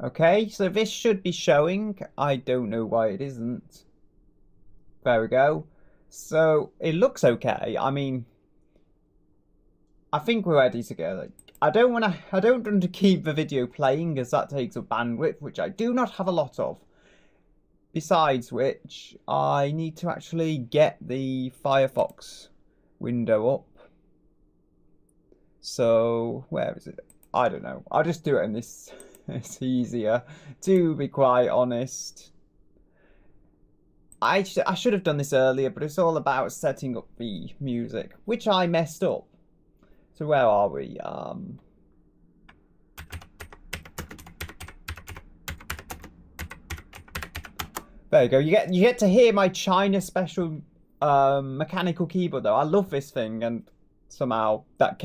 Okay, so this should be showing. I don't know why it isn't. There we go. So it looks okay. I mean, I think we're ready to go. Like, I don't want to keep the video playing as that takes up bandwidth, which I do not have a lot of. Besides which, I need to actually get the Firefox window up. So, where is it? I don't know. I'll just do it in this. It's easier, to be quite honest. I should have done this earlier, but it's all about setting up the music, which I messed up. So where are we? There you go. You get to hear my China special mechanical keyboard though. I love this thing, and somehow that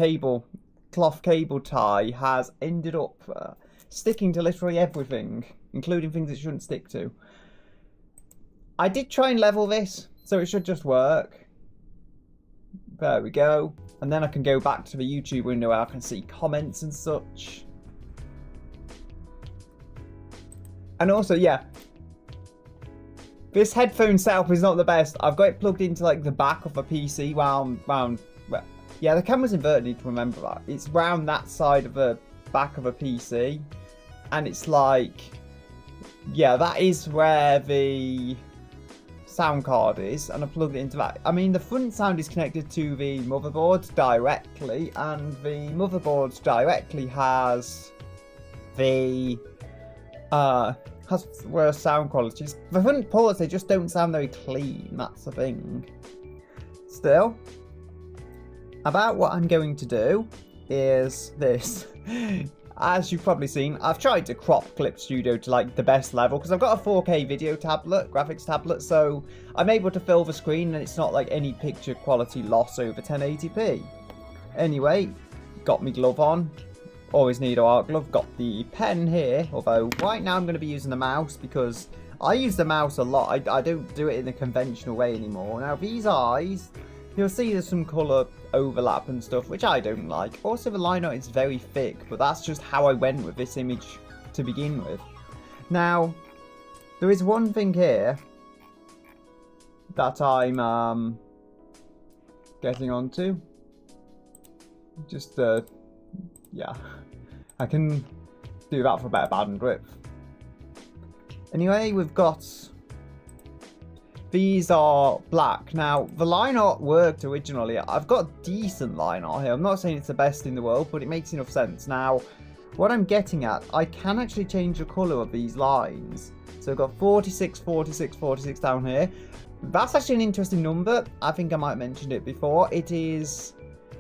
cloth cable tie has ended up sticking to literally everything, including things it shouldn't stick to. I did try and level this, so it should just work. There we go. And then I can go back to the YouTube window where I can see comments and such. And also, yeah, this headphone setup is not the best. I've got it plugged into like the back of a PC yeah, the camera's inverted, need to remember that. It's round that side of the back of a PC. And it's like, yeah, that is where the sound card is, and I plugged it into that. I mean, the front sound is connected to the motherboard directly, and the motherboard directly has the has worse sound qualities. The front ports, they just don't sound very clean. That's the thing. Still, about what I'm going to do is this. As you've probably seen, I've tried to crop Clip Studio to like the best level because I've got a 4K video tablet, graphics tablet, so I'm able to fill the screen and it's not like any picture quality loss over 1080p. Anyway, got my glove on. Always need a art glove. Got the pen here, although right now I'm going to be using the mouse because I use the mouse a lot. I don't do it in a conventional way anymore. Now these eyes, you'll see there's some colour overlap and stuff, which I don't like. Also, the line art is very thick, but that's just how I went with this image to begin with. Now, there is one thing here that I'm getting onto. Just, yeah, I can do that for better bandwidth. Anyway, we've got... These are black. Now, the line art worked originally. I've got decent line art here. I'm not saying it's the best in the world, but it makes enough sense. Now, what I'm getting at, I can actually change the colour of these lines. So I've got 46, 46, 46 down here. That's actually an interesting number. I think I might have mentioned it before. It is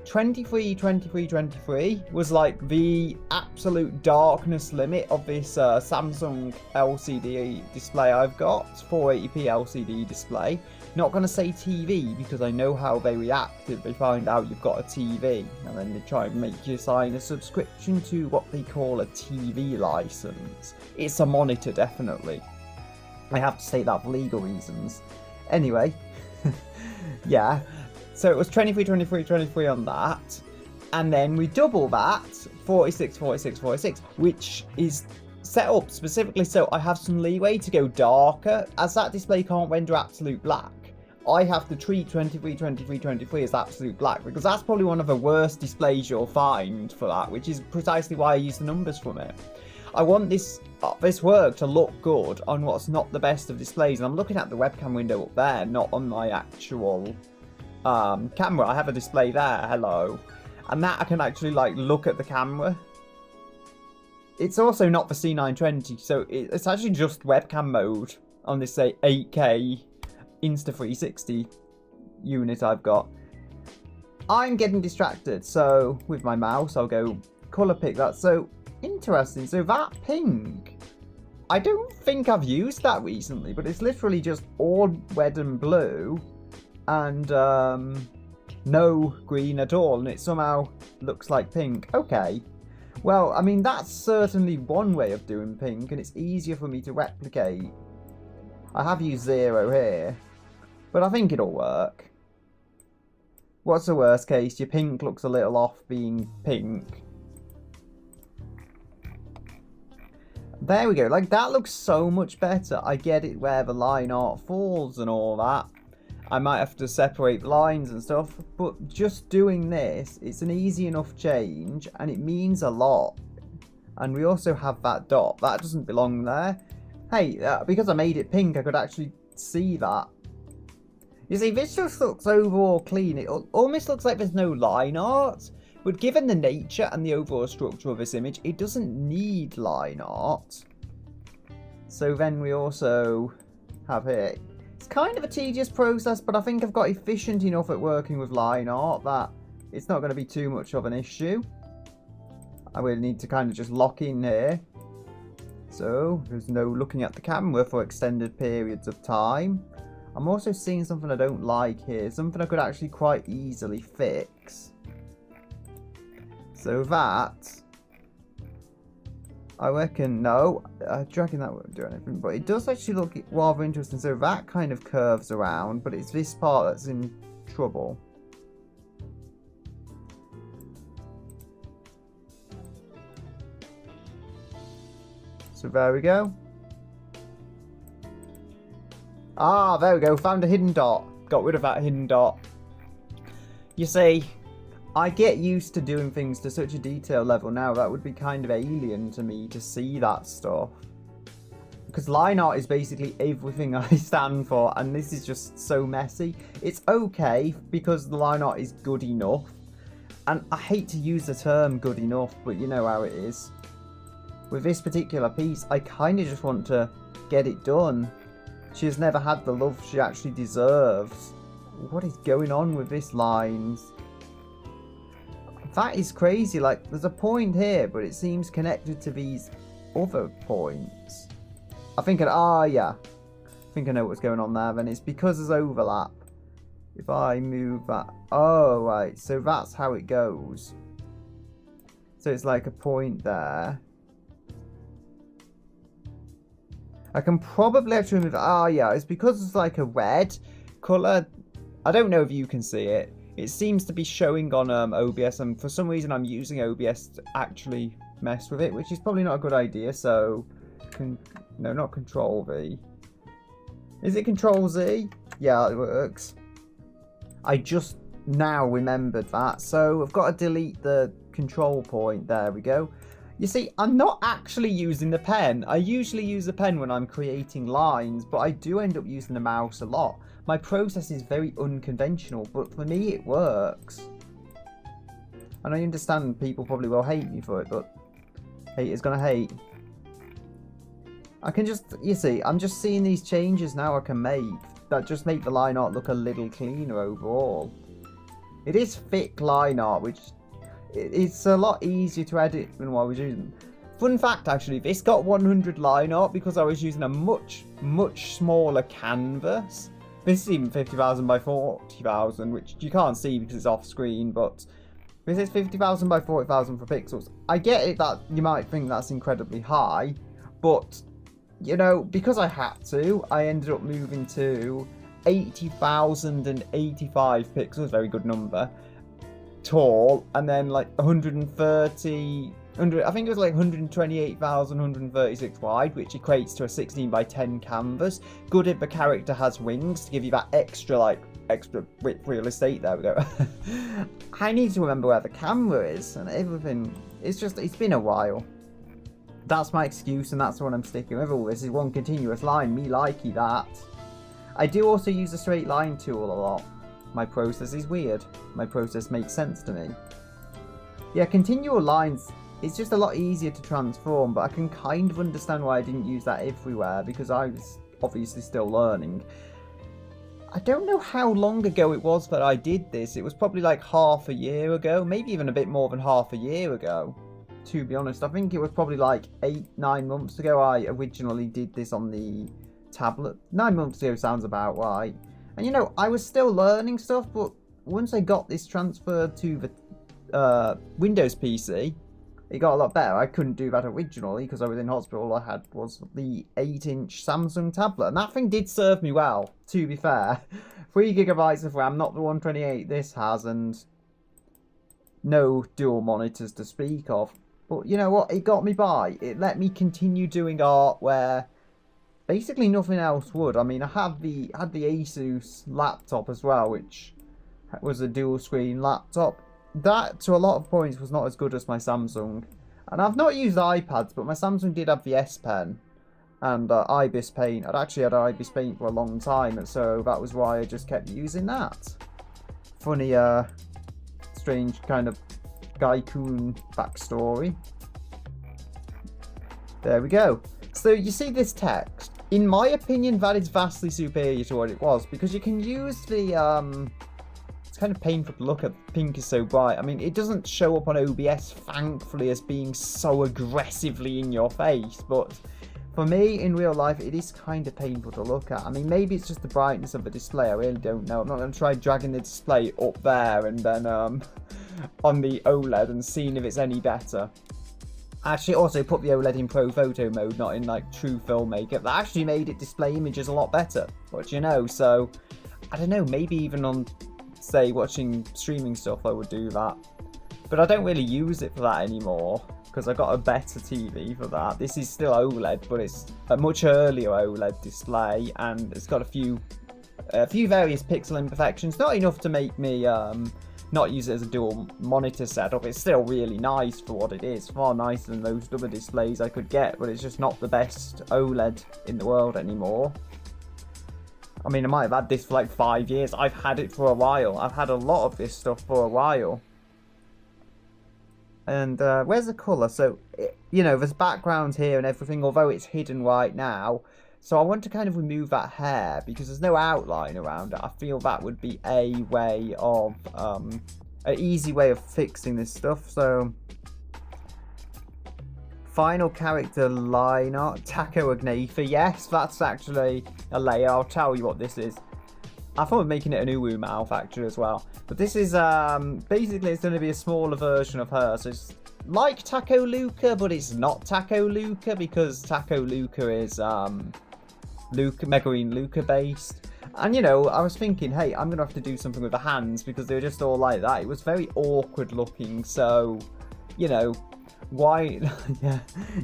23, 23, 23 was like the absolute darkness limit of this Samsung LCD display I've got. 480p LCD display. Not going to say TV because I know how they react if they find out you've got a TV. And then they try and make you sign a subscription to what they call a TV license. It's a monitor, definitely. I have to say that for legal reasons. Anyway, yeah. So it was 23, 23, 23 on that. And then we double that, 46, 46, 46, which is set up specifically so I have some leeway to go darker. As that display can't render absolute black, I have to treat 23, 23, 23 as absolute black, because that's probably one of the worst displays you'll find for that, which is precisely why I use the numbers from it. I want this work to look good on what's not the best of displays, and I'm looking at the webcam window up there, not on my actual camera. I have a display there, hello, and that I can actually like look at the camera. It's also not the C920, so it's actually just webcam mode on this, say, 8K Insta360 unit I've got. I'm getting distracted, so with my mouse I'll go colour pick that. So interesting, so that pink, I don't think I've used that recently, but it's literally just all red and blue and no green at all, and it somehow looks like pink. Okay, well, I mean, that's certainly one way of doing pink, and it's easier for me to replicate. I have used 0 here, but I think it'll work. What's the worst case? Your pink looks a little off being pink. There we go. Like, that looks so much better. I get it where the line art falls and all that. I might have to separate lines and stuff. But just doing this, it's an easy enough change. And it means a lot. And we also have that dot. That doesn't belong there. Hey, because I made it pink, I could actually see that. You see, this just looks overall clean. It almost looks like there's no line art. But given the nature and the overall structure of this image, it doesn't need line art. So then we also have here. It's kind of a tedious process, but I think I've got efficient enough at working with line art that it's not going to be too much of an issue. I will need to kind of just lock in here. So there's no looking at the camera for extended periods of time. I'm also seeing something I don't like here. Something I could actually quite easily fix. So that, I reckon, no, dragging that won't do anything, but it does actually look rather interesting. So that kind of curves around, but it's this part that's in trouble. So there we go. Ah, there we go, found a hidden dot. Got rid of that hidden dot. You see, I get used to doing things to such a detail level now, that would be kind of alien to me to see that stuff. Because line art is basically everything I stand for, and this is just so messy. It's okay, because the line art is good enough. And I hate to use the term good enough, but you know how it is. With this particular piece, I kind of just want to get it done. She has never had the love she actually deserves. What is going on with this lines? That is crazy. Like, there's a point here, but it seems connected to these other points. I think, yeah. I think I know what's going on there then. It's because there's overlap. If I move that, oh, right. So that's how it goes. So it's like a point there. I can probably actually move, yeah. It's because it's like a red colour. I don't know if you can see it. It seems to be showing on OBS, and for some reason I'm using OBS to actually mess with it, which is probably not a good idea. So, no, not Control V. Is it Control Z? Yeah, it works. I just now remembered that, so I've got to delete the control point. There we go. You see, I'm not actually using the pen. I usually use the pen when I'm creating lines, but I do end up using the mouse a lot. My process is very unconventional, but for me it works. And I understand people probably will hate me for it, but haters gonna hate. I can just, you see, I'm just seeing these changes now I can make that just make the line art look a little cleaner overall. It is thick line art, which it's a lot easier to edit than what I was using. Fun fact, actually, this got 100 line art because I was using a much smaller canvas. This is even 50,000 by 40,000, which you can't see because it's off screen, but this is 50,000 by 40,000 for pixels. I get it that you might think that's incredibly high, but, you know, because I had to, I ended up moving to 80,085 pixels, very good number, tall, and then like 130, I think it was like 128,136 wide, which equates to a 16 by 10 canvas. Good if the character has wings to give you that extra width real estate. There we go. I need to remember where the camera is and everything. It's been a while. That's my excuse, and that's the one I'm sticking with. All this is one continuous line. Me likey that. I do also use the straight line tool a lot. My process is weird. My process makes sense to me. Yeah, continual lines, it's just a lot easier to transform, but I can kind of understand why I didn't use that everywhere, because I was obviously still learning. I don't know how long ago it was that I did this. It was probably like half a year ago, maybe even a bit more than half a year ago, to be honest. I think it was probably like 8-9 months ago I originally did this on the tablet. 9 months ago sounds about right. And you know, I was still learning stuff, but once I got this transferred to the Windows PC, it got a lot better. I couldn't do that originally because I was in hospital. All I had was the 8-inch Samsung tablet, and that thing did serve me well, to be fair. 3 gigabytes of RAM, not the 128 this has, and no dual monitors to speak of. But you know what? It got me by. It let me continue doing art where basically nothing else would. I mean, I had the Asus laptop as well, which was a dual screen laptop. That, to a lot of points, was not as good as my Samsung. And I've not used iPads, but my Samsung did have the S Pen and Ibis Paint. I'd actually had Ibis Paint for a long time, and so that was why I just kept using that. Funny, strange kind of Gaikun backstory. There we go. So you see this text. In my opinion, that is vastly superior to what it was, because you can use the it's kind of painful to look at. Pink is so bright. I mean, it doesn't show up on OBS, thankfully, as being so aggressively in your face, but for me, in real life, it is kind of painful to look at. I mean, maybe it's just the brightness of the display. I really don't know. I'm not going to try dragging the display up there and then on the OLED and seeing if it's any better. I actually also put the OLED in Pro Photo mode, not in like true filmmaker. That actually made it display images a lot better. But you know, so I don't know, maybe even on, say, watching streaming stuff I would do that. But I don't really use it for that anymore because I got a better TV for that. This is still OLED, but it's a much earlier OLED display, and it's got a few various pixel imperfections. Not enough to make me not use it as a dual monitor setup. It's still really nice for what it is. Far nicer than those other displays I could get, but it's just not the best OLED in the world anymore. I mean, I might have had this for like 5 years. I've had it for a while. I've had a lot of this stuff for a while. And where's the colour? So, you know, there's background here and everything, although it's hidden right now. So I want to kind of remove that hair because there's no outline around it. I feel that would be a way of, an easy way of fixing this stuff. So, final character line art, Taco Agnatha. Yes, that's actually a layer. I'll tell you what this is. I thought of making it an uwu mouth actually as well. But this is, basically it's going to be a smaller version of her. So it's like Taco Luca, but it's not Taco Luca because Taco Luca is, Megarine Luca based. And you know, I was thinking, hey, I'm gonna have to do something with the hands because they were just all like that. It was very awkward looking, so you know, why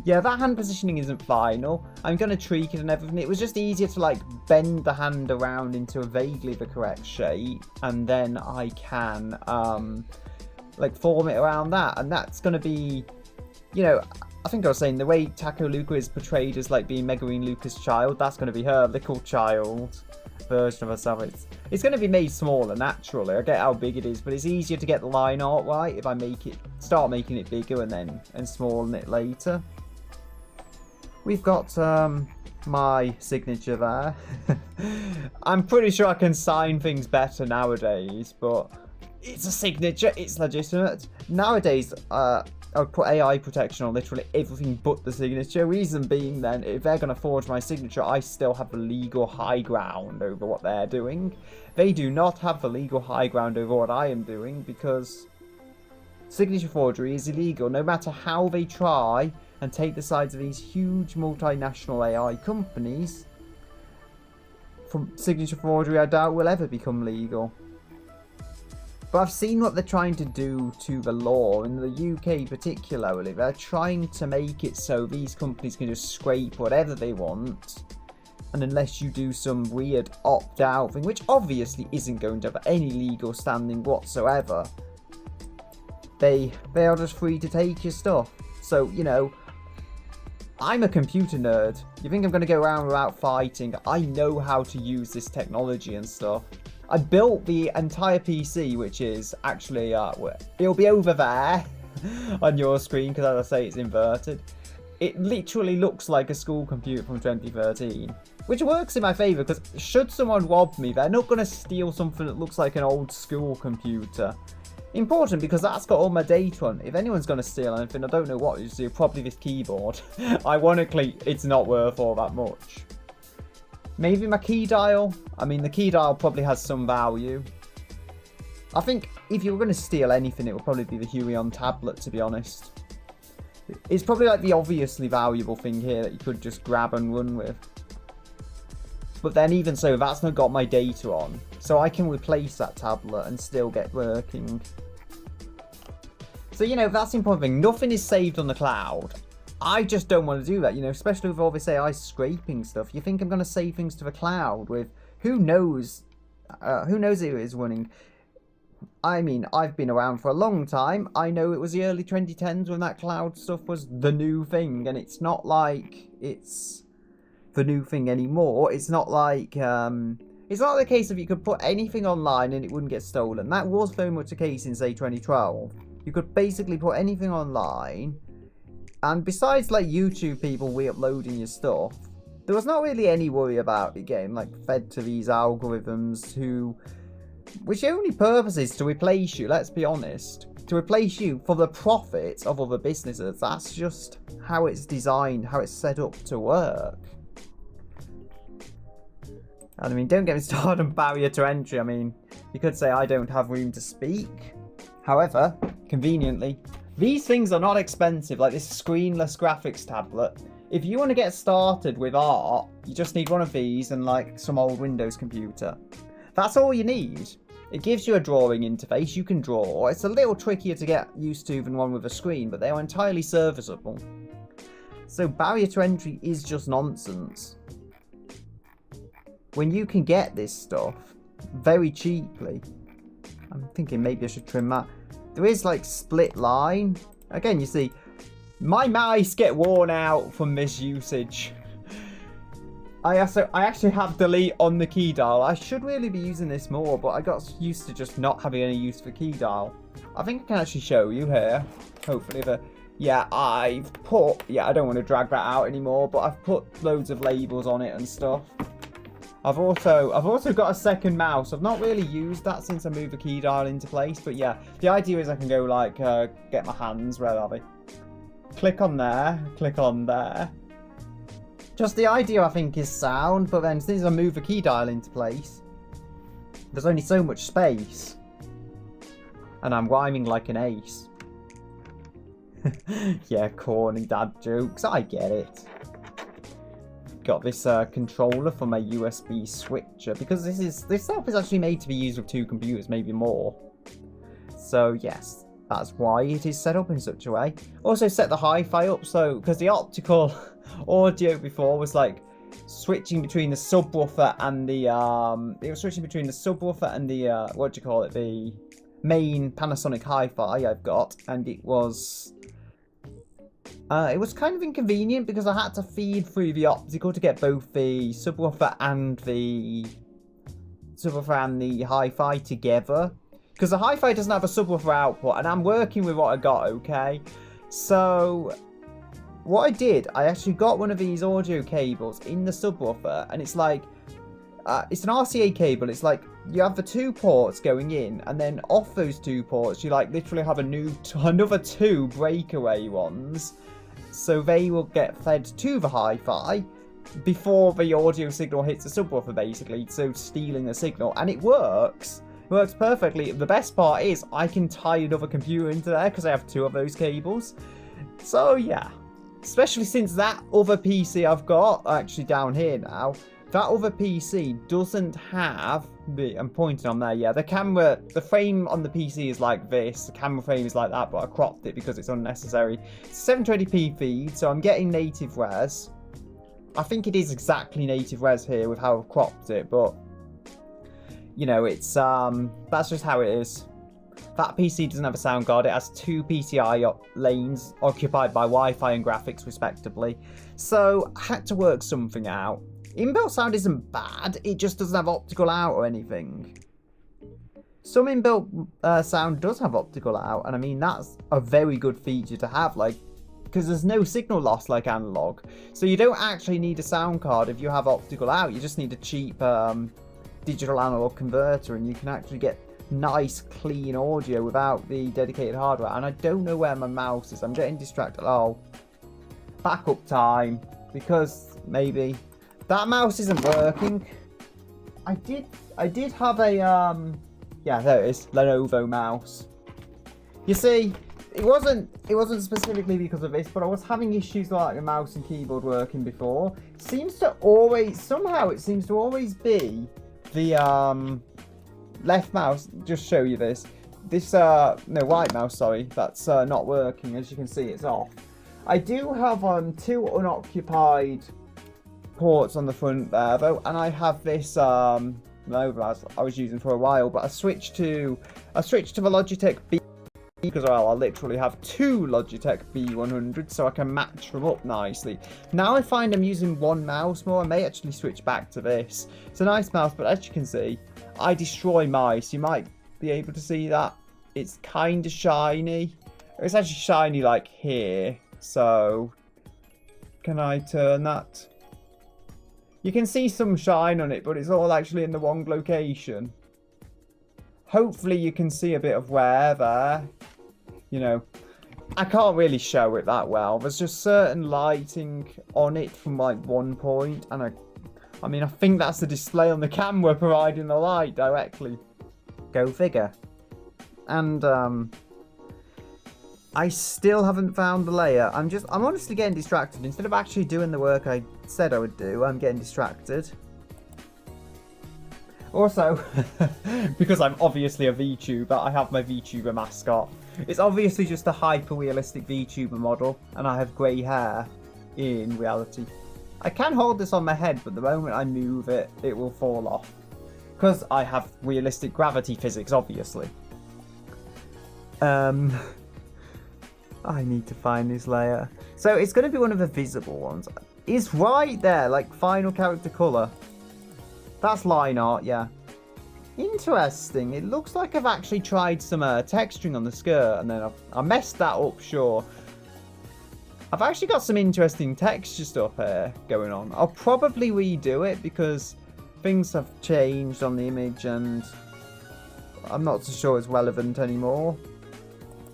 yeah, that hand positioning isn't final. I'm gonna tweak it and everything. It was just easier to like bend the hand around into a vaguely the correct shape, and then I can like form it around that, and that's gonna be, you know, I think I was saying the way Taco Luca is portrayed as like being Megarine Luca's child, that's going to be her little child version of herself. It's going to be made smaller naturally. I get how big it is, but it's easier to get the line art right if I start making it bigger and smallen it later. We've got my signature there. I'm pretty sure I can sign things better nowadays, but it's a signature. It's legitimate. Nowadays, I would put AI protection on literally everything but the signature. Reason being then, if they're going to forge my signature, I still have the legal high ground over what they're doing. They do not have the legal high ground over what I am doing because signature forgery is illegal no matter how they try and take the sides of these huge multinational AI companies. From signature forgery, I doubt will ever become legal. But I've seen what they're trying to do to the law, in the UK particularly. They're trying to make it so these companies can just scrape whatever they want. And unless you do some weird opt-out thing, which obviously isn't going to have any legal standing whatsoever, they are just free to take your stuff. So, you know, I'm a computer nerd. You think I'm going to go around without fighting? I know how to use this technology and stuff. I built the entire PC, which is actually, it'll be over there on your screen, because as I say, it's inverted. It literally looks like a school computer from 2013, which works in my favour, because should someone rob me, they're not going to steal something that looks like an old school computer. Important, because that's got all my data on. If anyone's going to steal anything, I don't know what it's do, probably this keyboard. Ironically, it's not worth all that much. Maybe my key dial. I mean, the key dial probably has some value. I think if you were going to steal anything, it would probably be the Huion tablet, to be honest. It's probably like the obviously valuable thing here that you could just grab and run with. But then even so, that's not got my data on. So I can replace that tablet and still get working. So, you know, that's the important thing. Nothing is saved on the cloud. I just don't want to do that, you know, especially with all this AI scraping stuff. You think I'm going to save things to the cloud with who knows who is running. I mean, I've been around for a long time. I know it was the early 2010s when that cloud stuff was the new thing, and it's not like it's the new thing anymore. It's not like it's not the case of you could put anything online and it wouldn't get stolen. That was very much the case in, say, 2012. You could basically put anything online, and besides like YouTube people re-uploading your stuff, there was not really any worry about it getting like fed to these algorithms which the only purpose is to replace you, let's be honest. To replace you for the profit of other businesses. That's just how it's designed, how it's set up to work. And I mean, don't get me started on barrier to entry. I mean, you could say I don't have room to speak. However, conveniently, these things are not expensive, like this screenless graphics tablet. If you want to get started with art, you just need one of these and like some old Windows computer. That's all you need. It gives you a drawing interface, you can draw. It's a little trickier to get used to than one with a screen, but they are entirely serviceable. So barrier to entry is just nonsense. When you can get this stuff very cheaply, I'm thinking maybe I should trim that. There is like split line. Again, you see, my mice get worn out from this usage. I actually have delete on the key dial. I should really be using this more, but I got used to just not having any use for key dial. I think I can actually show you here. Hopefully I don't want to drag that out anymore, but I've put loads of labels on it and stuff. I've also got a second mouse. I've not really used that since I moved the key dial into place, but yeah, the idea is I can go like get my hands, where are they? Click on there, click on there. Just the idea, I think, is sound, but then since I move the key dial into place, there's only so much space. And I'm rhyming like an ace. Yeah, corny dad jokes, I get it. Got this controller for my USB switcher, because this stuff is actually made to be used with two computers, maybe more. So yes, that's why it is set up in such a way. Also set the hi-fi up, so because the optical audio before was like switching between the subwoofer and the it was switching between the subwoofer and the what do you call it, the main Panasonic hi-fi I've got, and it was kind of inconvenient because I had to feed through the optical to get both the subwoofer and the hi-fi together. Because the hi-fi doesn't have a subwoofer output, and I'm working with what I got, okay? So what I did, I actually got one of these audio cables in the subwoofer, and it's like, it's an RCA cable. It's like you have the two ports going in, and then off those two ports, you like literally have another two breakaway ones. So they will get fed to the hi-fi before the audio signal hits the subwoofer, basically, so stealing the signal, and it works. It works perfectly. The best part is I can tie another computer into there because I have two of those cables. So yeah, especially since that other PC I've got, actually down here now, that other PC doesn't have the, I'm pointing on there, yeah, the frame on the PC is like this, the camera frame is like that, but I cropped it because it's unnecessary. It's 720p feed, so I'm getting native res. I think it is exactly native res here with how I've cropped it, but you know, it's that's just how it is. That PC doesn't have a sound card. It has two PCI lanes occupied by Wi-Fi and graphics respectively. So I had to work something out. Inbuilt sound isn't bad, it just doesn't have optical out or anything. Some inbuilt sound does have optical out, and I mean that's a very good feature to have, like, because there's no signal loss like analog. So you don't actually need a sound card if you have optical out, you just need a cheap digital analog converter, and you can actually get nice clean audio without the dedicated hardware. And I don't know where my mouse is, I'm getting distracted. Oh, backup time, because maybe that mouse isn't working. I did have a yeah, there it is, Lenovo mouse. You see, it wasn't specifically because of this, but I was having issues like the mouse and keyboard working before. It seems to always be the left mouse. Just show you this. This no, right mouse, sorry, that's not working. As you can see, it's off. I do have 2 unoccupied ports on the front there though, and I have this no, I was using for a while, but I switched to the Logitech B, because well, I literally have 2 Logitech B100, so I can match them up nicely. Now I find I'm using one mouse more. I may actually switch back to this. It's a nice mouse, but as you can see, I destroy mice. You might be able to see that. It's kind of shiny. It's actually shiny like here. So can I turn that? You can see some shine on it, but it's all actually in the wrong location. Hopefully you can see a bit of wear there. You know, I can't really show it that well. There's just certain lighting on it from like one point. And I mean, I think that's the display on the camera providing the light directly. Go figure. And I still haven't found the layer. I'm honestly getting distracted. Instead of actually doing the work I said I would do, I'm getting distracted. Also, because I'm obviously a VTuber, I have my VTuber mascot. It's obviously just a hyper-realistic VTuber model, and I have grey hair in reality. I can hold this on my head, but the moment I move it, it will fall off. Because I have realistic gravity physics, obviously. I need to find this layer. So it's going to be one of the visible ones. It's right there, like final character colour. That's line art, yeah. Interesting. It looks like I've actually tried some texturing on the skirt, and then I messed that up, sure. I've actually got some interesting texture stuff here going on. I'll probably redo it because things have changed on the image, and I'm not so sure it's relevant anymore.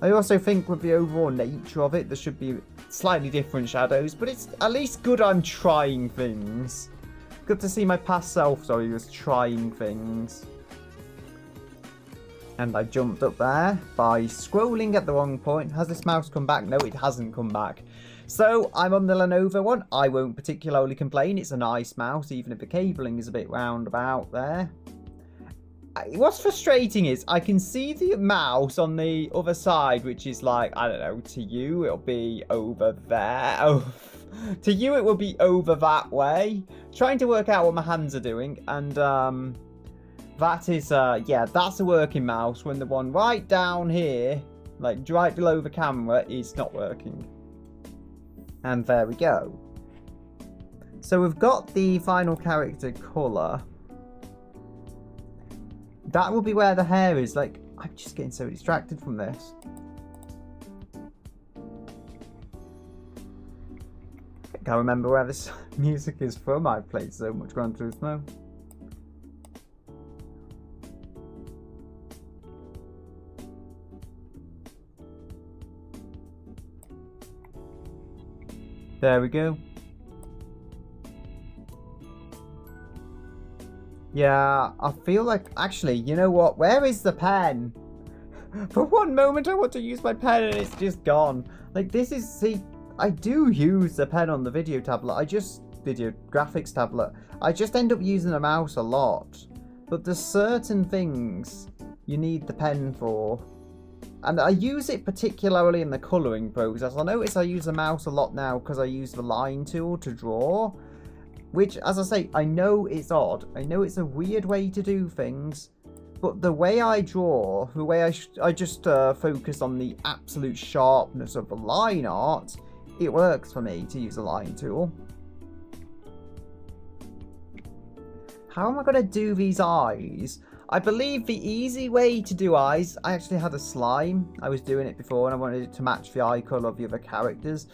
I also think with the overall nature of it, there should be slightly different shadows, but it's at least good I'm trying things. Good to see my past self, sorry, was trying things. And I jumped up there by scrolling at the wrong point. Has this mouse come back? No, it hasn't come back. So I'm on the Lenovo one. I won't particularly complain. It's a nice mouse, even if the cabling is a bit roundabout there. What's frustrating is I can see the mouse on the other side, which is like, I don't know, to you it'll be over there. Oh, to you it will be over that way. Trying to work out what my hands are doing, and that is, yeah, that's a working mouse, when the one right down here, like right below the camera, is not working. And there we go. So we've got the final character colour. That will be where the hair is. Like, I'm just getting so distracted from this. I can't remember where this music is from. I've played so much Gran Turismo. There we go. Yeah, I feel like, actually, you know what? Where is the pen? For one moment I want to use my pen and it's just gone. Like, this is, see, I do use the pen on the video tablet. Video graphics tablet. I just end up using a mouse a lot. But there's certain things you need the pen for. And I use it particularly in the colouring process. I notice I use the mouse a lot now because I use the line tool to draw. Which, as I say, I know it's odd. I know it's a weird way to do things. But the way I draw, the way I just focus on the absolute sharpness of the line art, it works for me to use a line tool. How am I going to do these eyes? I believe the easy way to do eyes, I actually had a slime. I was doing it before and I wanted it to match the eye colour of the other characters.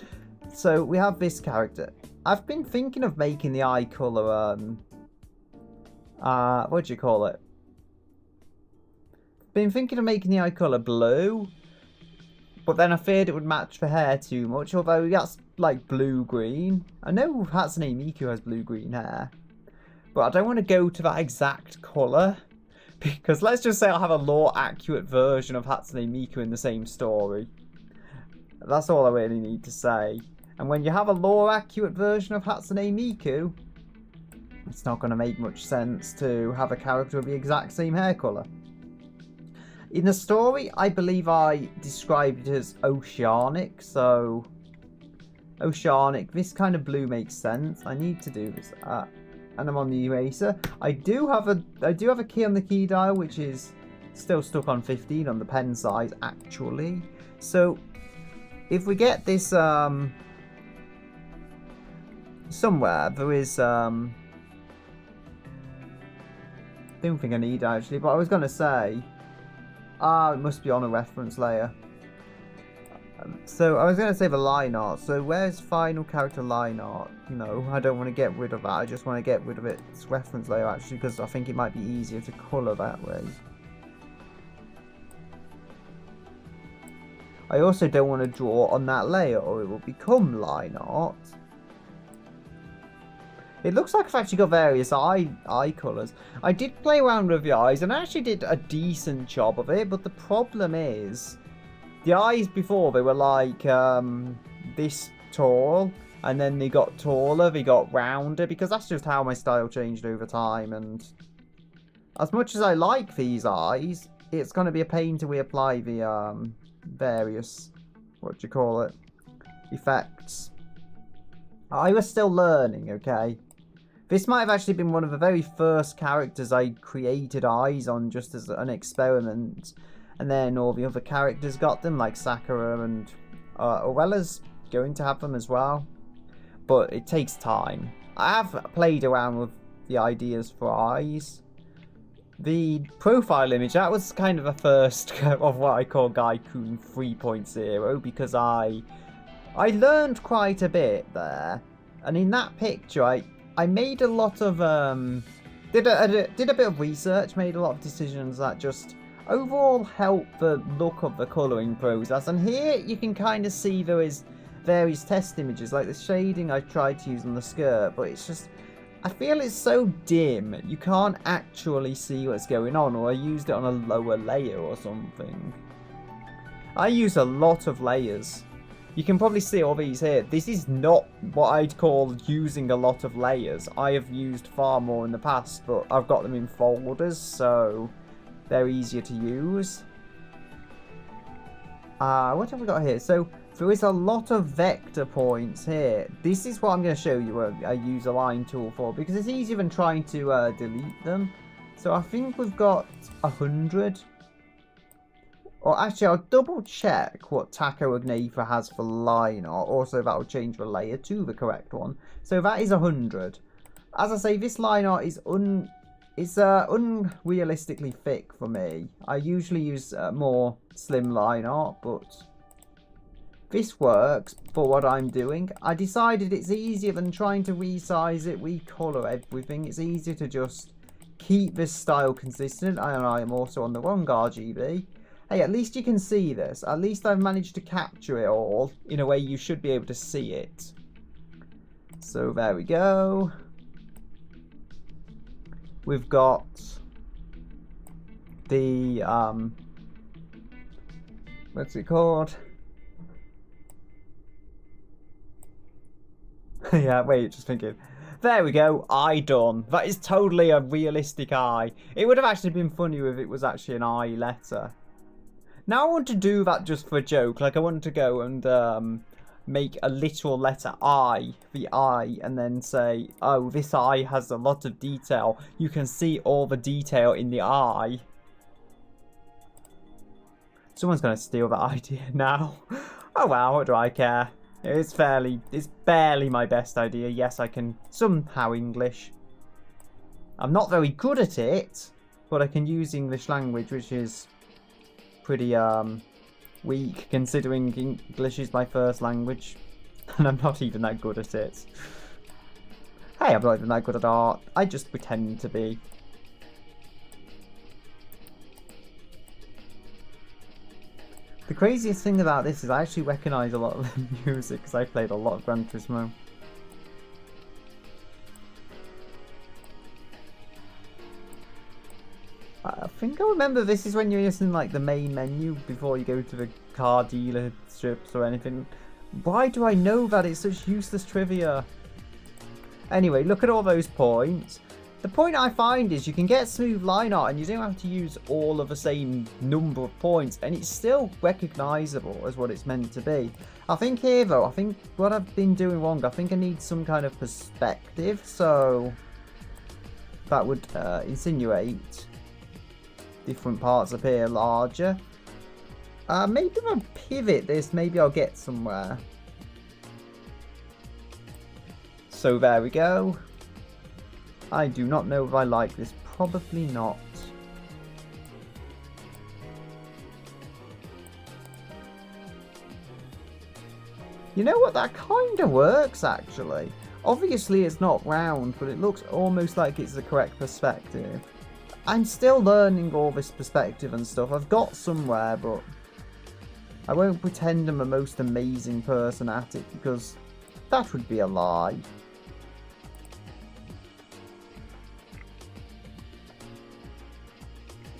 So we have this character. I've been thinking of making the eye colour, what do you call it? Been thinking of making the eye colour blue. But then I feared it would match the hair too much, although that's like blue-green. I know Hatsune Miku has blue-green hair. But I don't want to go to that exact colour. Because let's just say I have a lore accurate version of Hatsune Miku in the same story. That's all I really need to say. And when you have a lore-accurate version of Hatsune Miku, it's not going to make much sense to have a character with the exact same hair colour. In the story, I believe I described it as oceanic, so... Oceanic, this kind of blue makes sense. I need to do this. And I'm on the eraser. I do have a key on the key dial, which is still stuck on 15 on the pen size, actually. So, if we get this, somewhere, there is, I don't think I need actually, but I was going to say, it must be on a reference layer. So I was going to say the line art. So where's final character line art? No, I don't want to get rid of that. I just want to get rid of its reference layer actually, because I think it might be easier to colour that way. I also don't want to draw on that layer or it will become line art. It looks like I've actually got various eye colours. I did play around with the eyes and I actually did a decent job of it, but the problem is the eyes before, they were like this tall, and then they got taller, they got rounder, because that's just how my style changed over time. And as much as I like these eyes, it's going to be a pain to reapply the various, what do you call it, effects. I was still learning, okay? This might have actually been one of the very first characters I created eyes on just as an experiment. And then all the other characters got them, like Sakura, and Orella's going to have them as well. But it takes time. I have played around with the ideas for eyes. The profile image, that was kind of a first of what I call Gaikun 3.0, because I learned quite a bit there. And in that picture, I made a lot of, did a bit of research, made a lot of decisions that just overall help the look of the colouring process. And here you can kind of see there is various test images, like the shading I tried to use on the skirt, but it's just, I feel it's so dim you can't actually see what's going on, or I used it on a lower layer or something. I use a lot of layers. You can probably see all these here. This is not what I'd call using a lot of layers. I have used far more in the past, but I've got them in folders, so they're easier to use. What have we got here? So there is a lot of vector points here. This is what I'm going to show you what I use a line tool for, because it's easier than trying to delete them. So I think we've got 100. Or actually, I'll double check what Taco Agnatha has for line art. Also, that will change the layer to the correct one. So that is 100. As I say, this line art is unrealistically thick for me. I usually use more slim line art, but this works for what I'm doing. I decided it's easier than trying to resize it, recolour everything. It's easier to just keep this style consistent. And I am also on the wrong RGB. Hey, at least you can see this. At least I've managed to capture it all in a way you should be able to see it. So there we go. We've got the, what's it called? Yeah, wait, just thinking. There we go, eye done. That is totally a realistic eye. It would have actually been funnier if it was actually an I letter. Now I want to do that just for a joke. Like, I want to go and make a literal letter I, the I, and then say, oh, this eye has a lot of detail. You can see all the detail in the eye. Someone's going to steal that idea now. Oh well, what do I care? It's barely my best idea. Yes, I can somehow English. I'm not very good at it, but I can use English language, which is pretty weak considering English is my first language, and I'm not even that good at it. Hey, I'm not even that good at art. I just pretend to be. The craziest thing about this is I actually recognise a lot of the music because I played a lot of Gran Turismo. think I remember this is when you're just in like the main menu before you go to the car dealer strips or anything. Why do I know that? It's such useless trivia. Anyway, look at all those points. The point I find is you can get smooth line art and you don't have to use all of the same number of points, and it's still recognisable as what it's meant to be. I think here though, I think what I've been doing wrong, I think I need some kind of perspective, so that would insinuate different parts appear larger. Maybe if I pivot this, maybe I'll get somewhere. So there we go. I do not know if I like this. Probably not. You know what? That kind of works, actually. Obviously, it's not round, but it looks almost like it's the correct perspective. I'm still learning all this perspective and stuff. I've got somewhere, but I won't pretend I'm the most amazing person at it, because that would be a lie.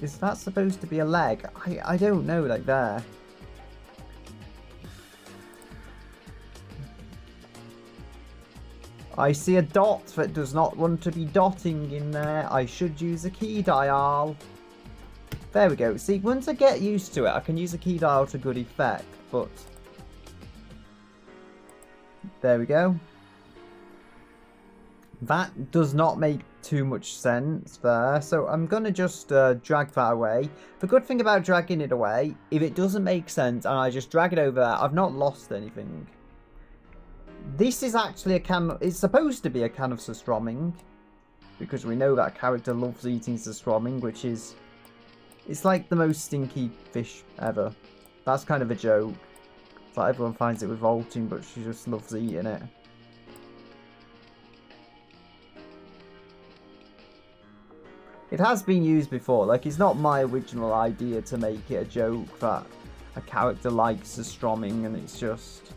Is that supposed to be a leg? I don't know, like there. I see a dot that does not want to be dotting in there. I should use a key dial. There we go. See, once I get used to it, I can use a key dial to good effect, but there we go. That does not make too much sense there, so I'm gonna just drag that away. The good thing about dragging it away, if it doesn't make sense and I just drag it over there, I've not lost anything. This is actually a can. It's supposed to be a can of surströmming, because we know that character loves eating surströmming, which is, it's like the most stinky fish ever. That's kind of a joke. It's like everyone finds it revolting, but she just loves eating it. It has been used before. Like, it's not my original idea to make it a joke that a character likes surströmming, and it's just,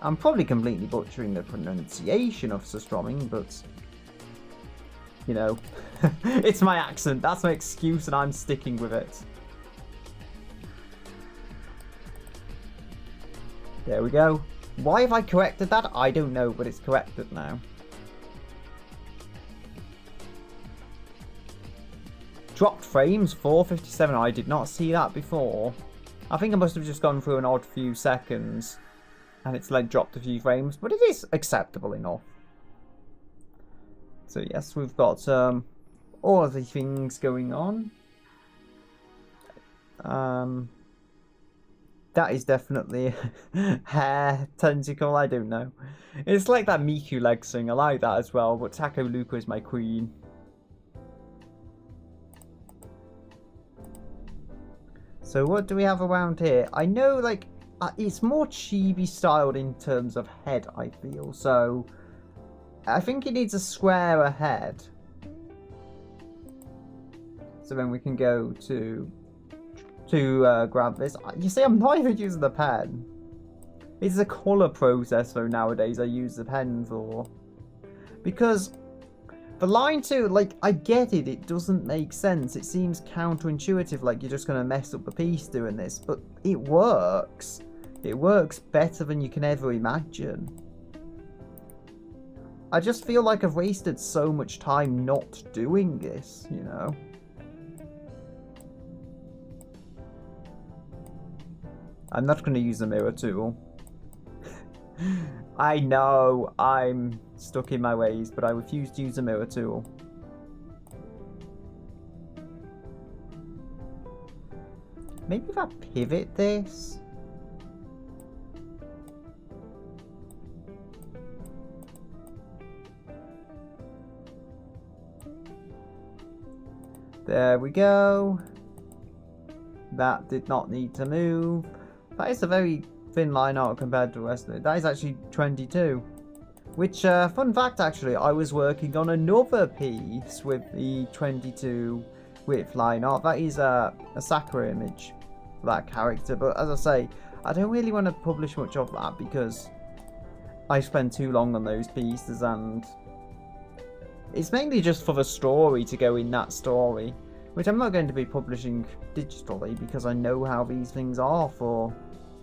I'm probably completely butchering the pronunciation of surströmming, but you know, it's my accent. That's my excuse, and I'm sticking with it. There we go. Why have I corrected that? I don't know, but it's corrected now. Dropped frames, 457. I did not see that before. I think I must have just gone through an odd few seconds and it's like dropped a few frames, but it is acceptable enough. So yes, we've got all of the things going on. That is definitely hair tentacle, I don't know. It's like that Miku leg thing, I like that as well, but Taco Luca is my queen. So what do we have around here? I know, like, it's more chibi styled in terms of head, I feel. So I think it needs a squarer head. So then we can go to grab this. You see, I'm not even using the pen. It's a colour process, though, nowadays I use the pen for. Because the line 2, like, I get it, it doesn't make sense. It seems counterintuitive, like you're just going to mess up the piece doing this. But it works. It works better than you can ever imagine. I just feel like I've wasted so much time not doing this, you know? I'm not going to use a mirror tool. I know I'm stuck in my ways, but I refuse to use a mirror tool. Maybe if I pivot this? There we go. That did not need to move. That is a very thin line art compared to the rest of it. That is actually 22. Which, fun fact actually, I was working on another piece with the 22 width line art. That is a Sakura image for that character. But as I say, I don't really want to publish much of that because I spend too long on those pieces, and it's mainly just for the story to go in that story. which I'm not going to be publishing digitally because I know how these things are for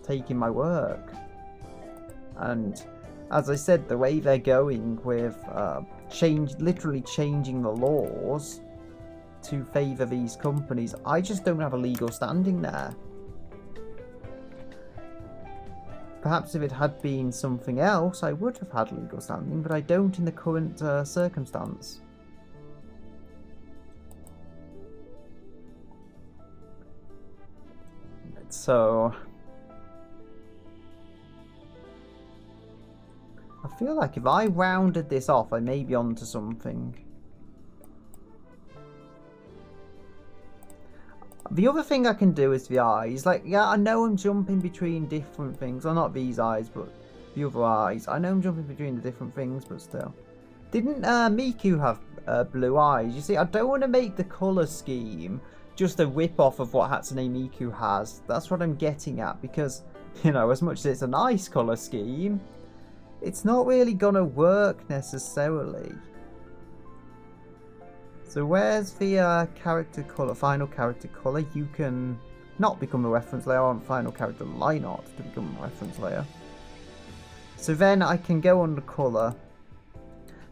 taking my work. And as I said, the way they're going with literally changing the laws to favour these companies, I just don't have a legal standing there. Perhaps if it had been something else, I would have had legal standing, but I don't in the current circumstance. So I feel like if I rounded this off, I may be onto something. The other thing I can do is the eyes. Like, yeah, I know I'm jumping between different things. Well, not these eyes, but the other eyes. I know I'm jumping between the different things, but still. Didn't Miku have blue eyes? You see, I don't want to make the colour scheme just a rip-off of what Hatsune Miku has. That's what I'm getting at, because, you know, as much as it's a nice colour scheme, it's not really going to work necessarily. So where's the character colour, final character colour? You can not become a reference layer. I want final character line art to become a reference layer. So then I can go under colour.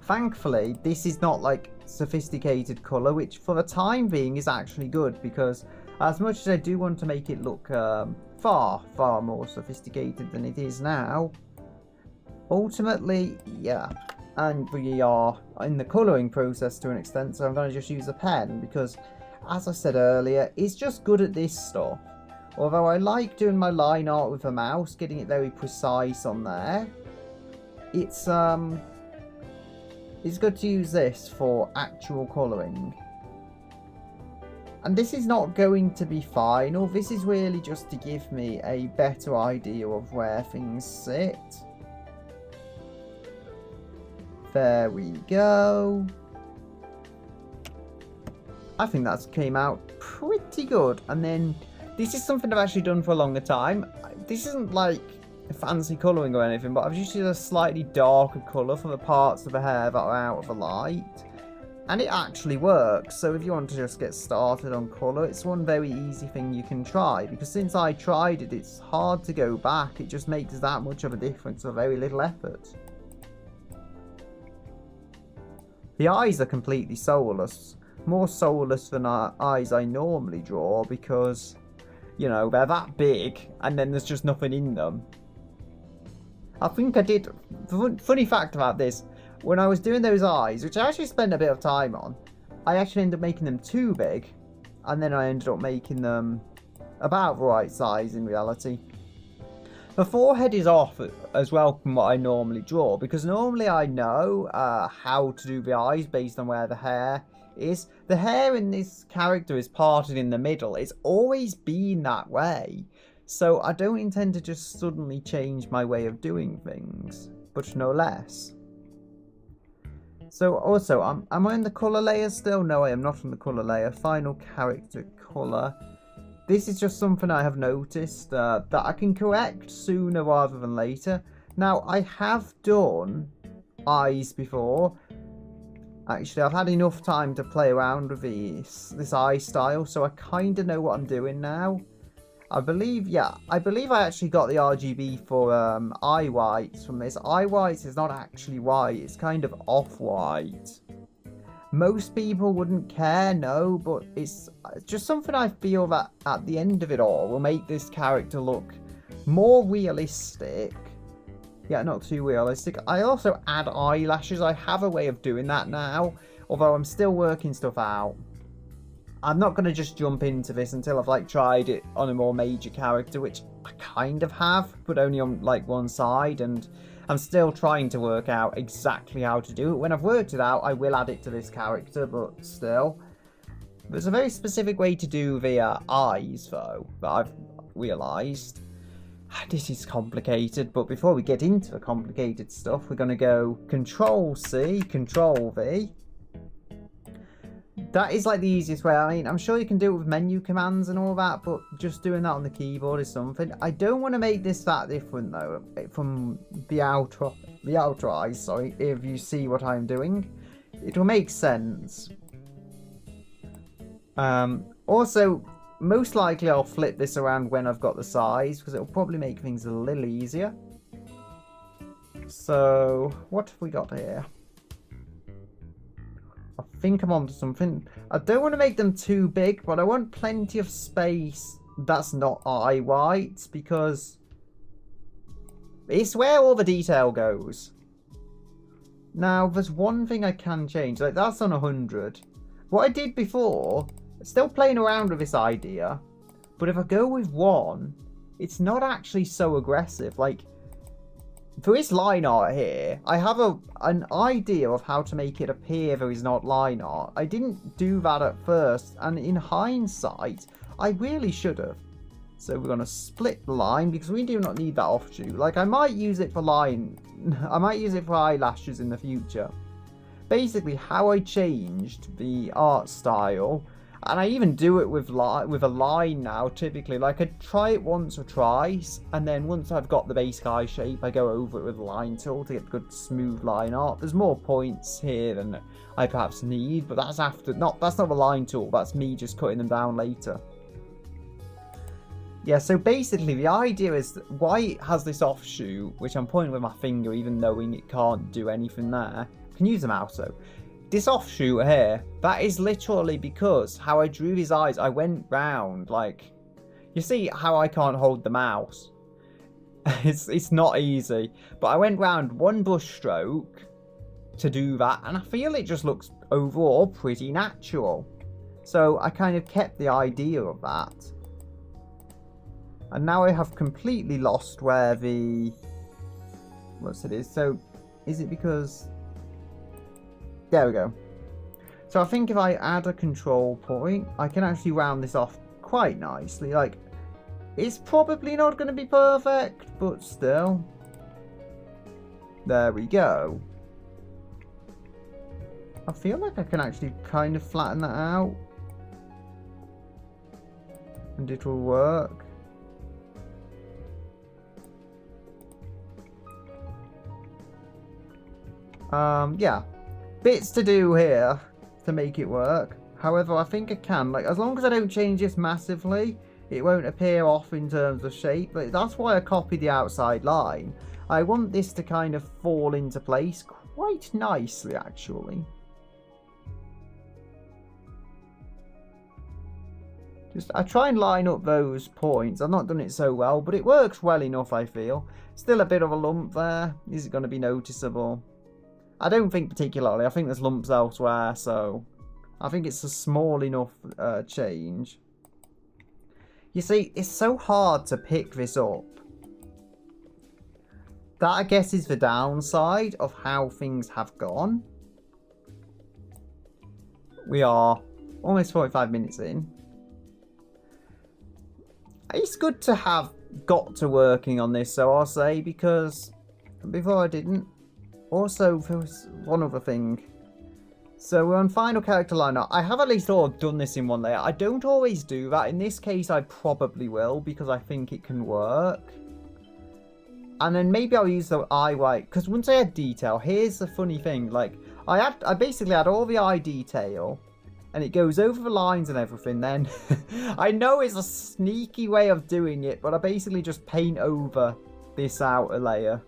Thankfully, this is not like sophisticated colour, which for the time being is actually good, because as much as I do want to make it look far more sophisticated than it is now, ultimately, yeah. And we are in the colouring process to an extent, so I'm going to just use a pen because, as I said earlier, it's just good at this stuff. Although I like doing my line art with a mouse, getting it very precise on there. It's good to use this for actual colouring. And this is not going to be final, this is really just to give me a better idea of where things sit. There we go. I think that came out pretty good. And then this is something I've actually done for a longer time. This isn't like fancy colouring or anything, but I've just used a slightly darker colour for the parts of the hair that are out of the light. And it actually works. So if you want to just get started on colour, it's one very easy thing you can try. Because since I tried it, it's hard to go back. It just makes that much of a difference for very little effort. The eyes are completely soulless. More soulless than eyes I normally draw because, you know, they're that big and then there's just nothing in them. I think I did... Funny fact about this, when I was doing those eyes, which I actually spent a bit of time on, I actually ended up making them too big. And then I ended up making them about the right size in reality. The forehead is off as well from what I normally draw, because normally I know how to do the eyes based on where the hair is. The hair in this character is parted in the middle. It's always been that way. So I don't intend to just suddenly change my way of doing things, but no less. So also, am I in the colour layer still? No, I am not on the colour layer. Final character colour. This is just something I have noticed that I can correct sooner rather than later. Now, I have done eyes before. Actually, I've had enough time to play around with this eye style, so I kind of know what I'm doing now. I believe I actually got the RGB for eye whites from this. Eye whites is not actually white, it's kind of off-white. Most people wouldn't care, no, but it's just something I feel that at the end of it all will make this character look more realistic. Yeah, not too realistic. I also add eyelashes. I have a way of doing that now, although I'm still working stuff out. I'm not going to just jump into this until I've like tried it on a more major character, which I kind of have, but only on like one side, and I'm still trying to work out exactly how to do it. When I've worked it out, I will add it to this character, but still. There's a very specific way to do the eyes, though, that I've realised. This is complicated, but before we get into the complicated stuff, we're going to go Control-C, Control-V. That is like the easiest way. I mean, I'm sure you can do it with menu commands and all that, but just doing that on the keyboard is something. I don't want to make this that different though from the outer eyes, sorry, if you see what I'm doing. It will make sense. Also, most likely I'll flip this around when I've got the size, because it'll probably make things a little easier. So, what have we got here? I think I'm onto something. I don't want to make them too big, but I want plenty of space that's not eye white, because it's where all the detail goes. Now, there's one thing I can change. Like, that's on 100. What I did before, still playing around with this idea, but if I go with 1, it's not actually so aggressive. Like, for this line art here, I have an idea of how to make it appear there is not line art. I didn't do that at first, and in hindsight, I really should have. So we're going to split the line, because we do not need that offshoot. Like, I might use it for I might use it for eyelashes in the future. Basically, how I changed the art style, and I even do it with a line now, typically. Like, I try it once or twice, and then once I've got the basic eye shape, I go over it with a line tool to get good smooth line art. There's more points here than I perhaps need, but that's that's not the line tool, that's me just cutting them down later. Yeah, so basically the idea is that white has this offshoot, which I'm pointing with my finger even knowing it can't do anything there. I can use the mouse though. This offshoot here, that is literally because how I drew his eyes, I went round, like, you see how I can't hold the mouse? It's not easy, but I went round one brush stroke to do that, and I feel it just looks overall pretty natural. So I kind of kept the idea of that. And now I have completely lost where the... what's it is? So, is it because... there we go. So I think if I add a control point, I can actually round this off quite nicely. Like, it's probably not going to be perfect, but still. There we go. I feel like I can actually kind of flatten that out. And it will work. Yeah, bits to do here to make it work. However, I think I can, like, as long as I don't change this massively, it won't appear off in terms of shape. But that's why I copied the outside line. I want this to kind of fall into place quite nicely, actually. I try and line up those points. I've not done it so well, but it works well enough, I feel. Still a bit of a lump there. Is it going to be noticeable? I don't think particularly. I think there's lumps elsewhere, so I think it's a small enough change. You see, it's so hard to pick this up. That, I guess, is the downside of how things have gone. We are almost 45 minutes in. It's good to have got to working on this, so I'll say, because before I didn't. Also, there was one other thing. So we're on final character line art. I have at least all done this in one layer. I don't always do that. In this case, I probably will, because I think it can work. And then maybe I'll use the eye white, because once I add detail, here's the funny thing. Like, I basically add all the eye detail, and it goes over the lines and everything. Then I know it's a sneaky way of doing it, but I basically just paint over this outer layer.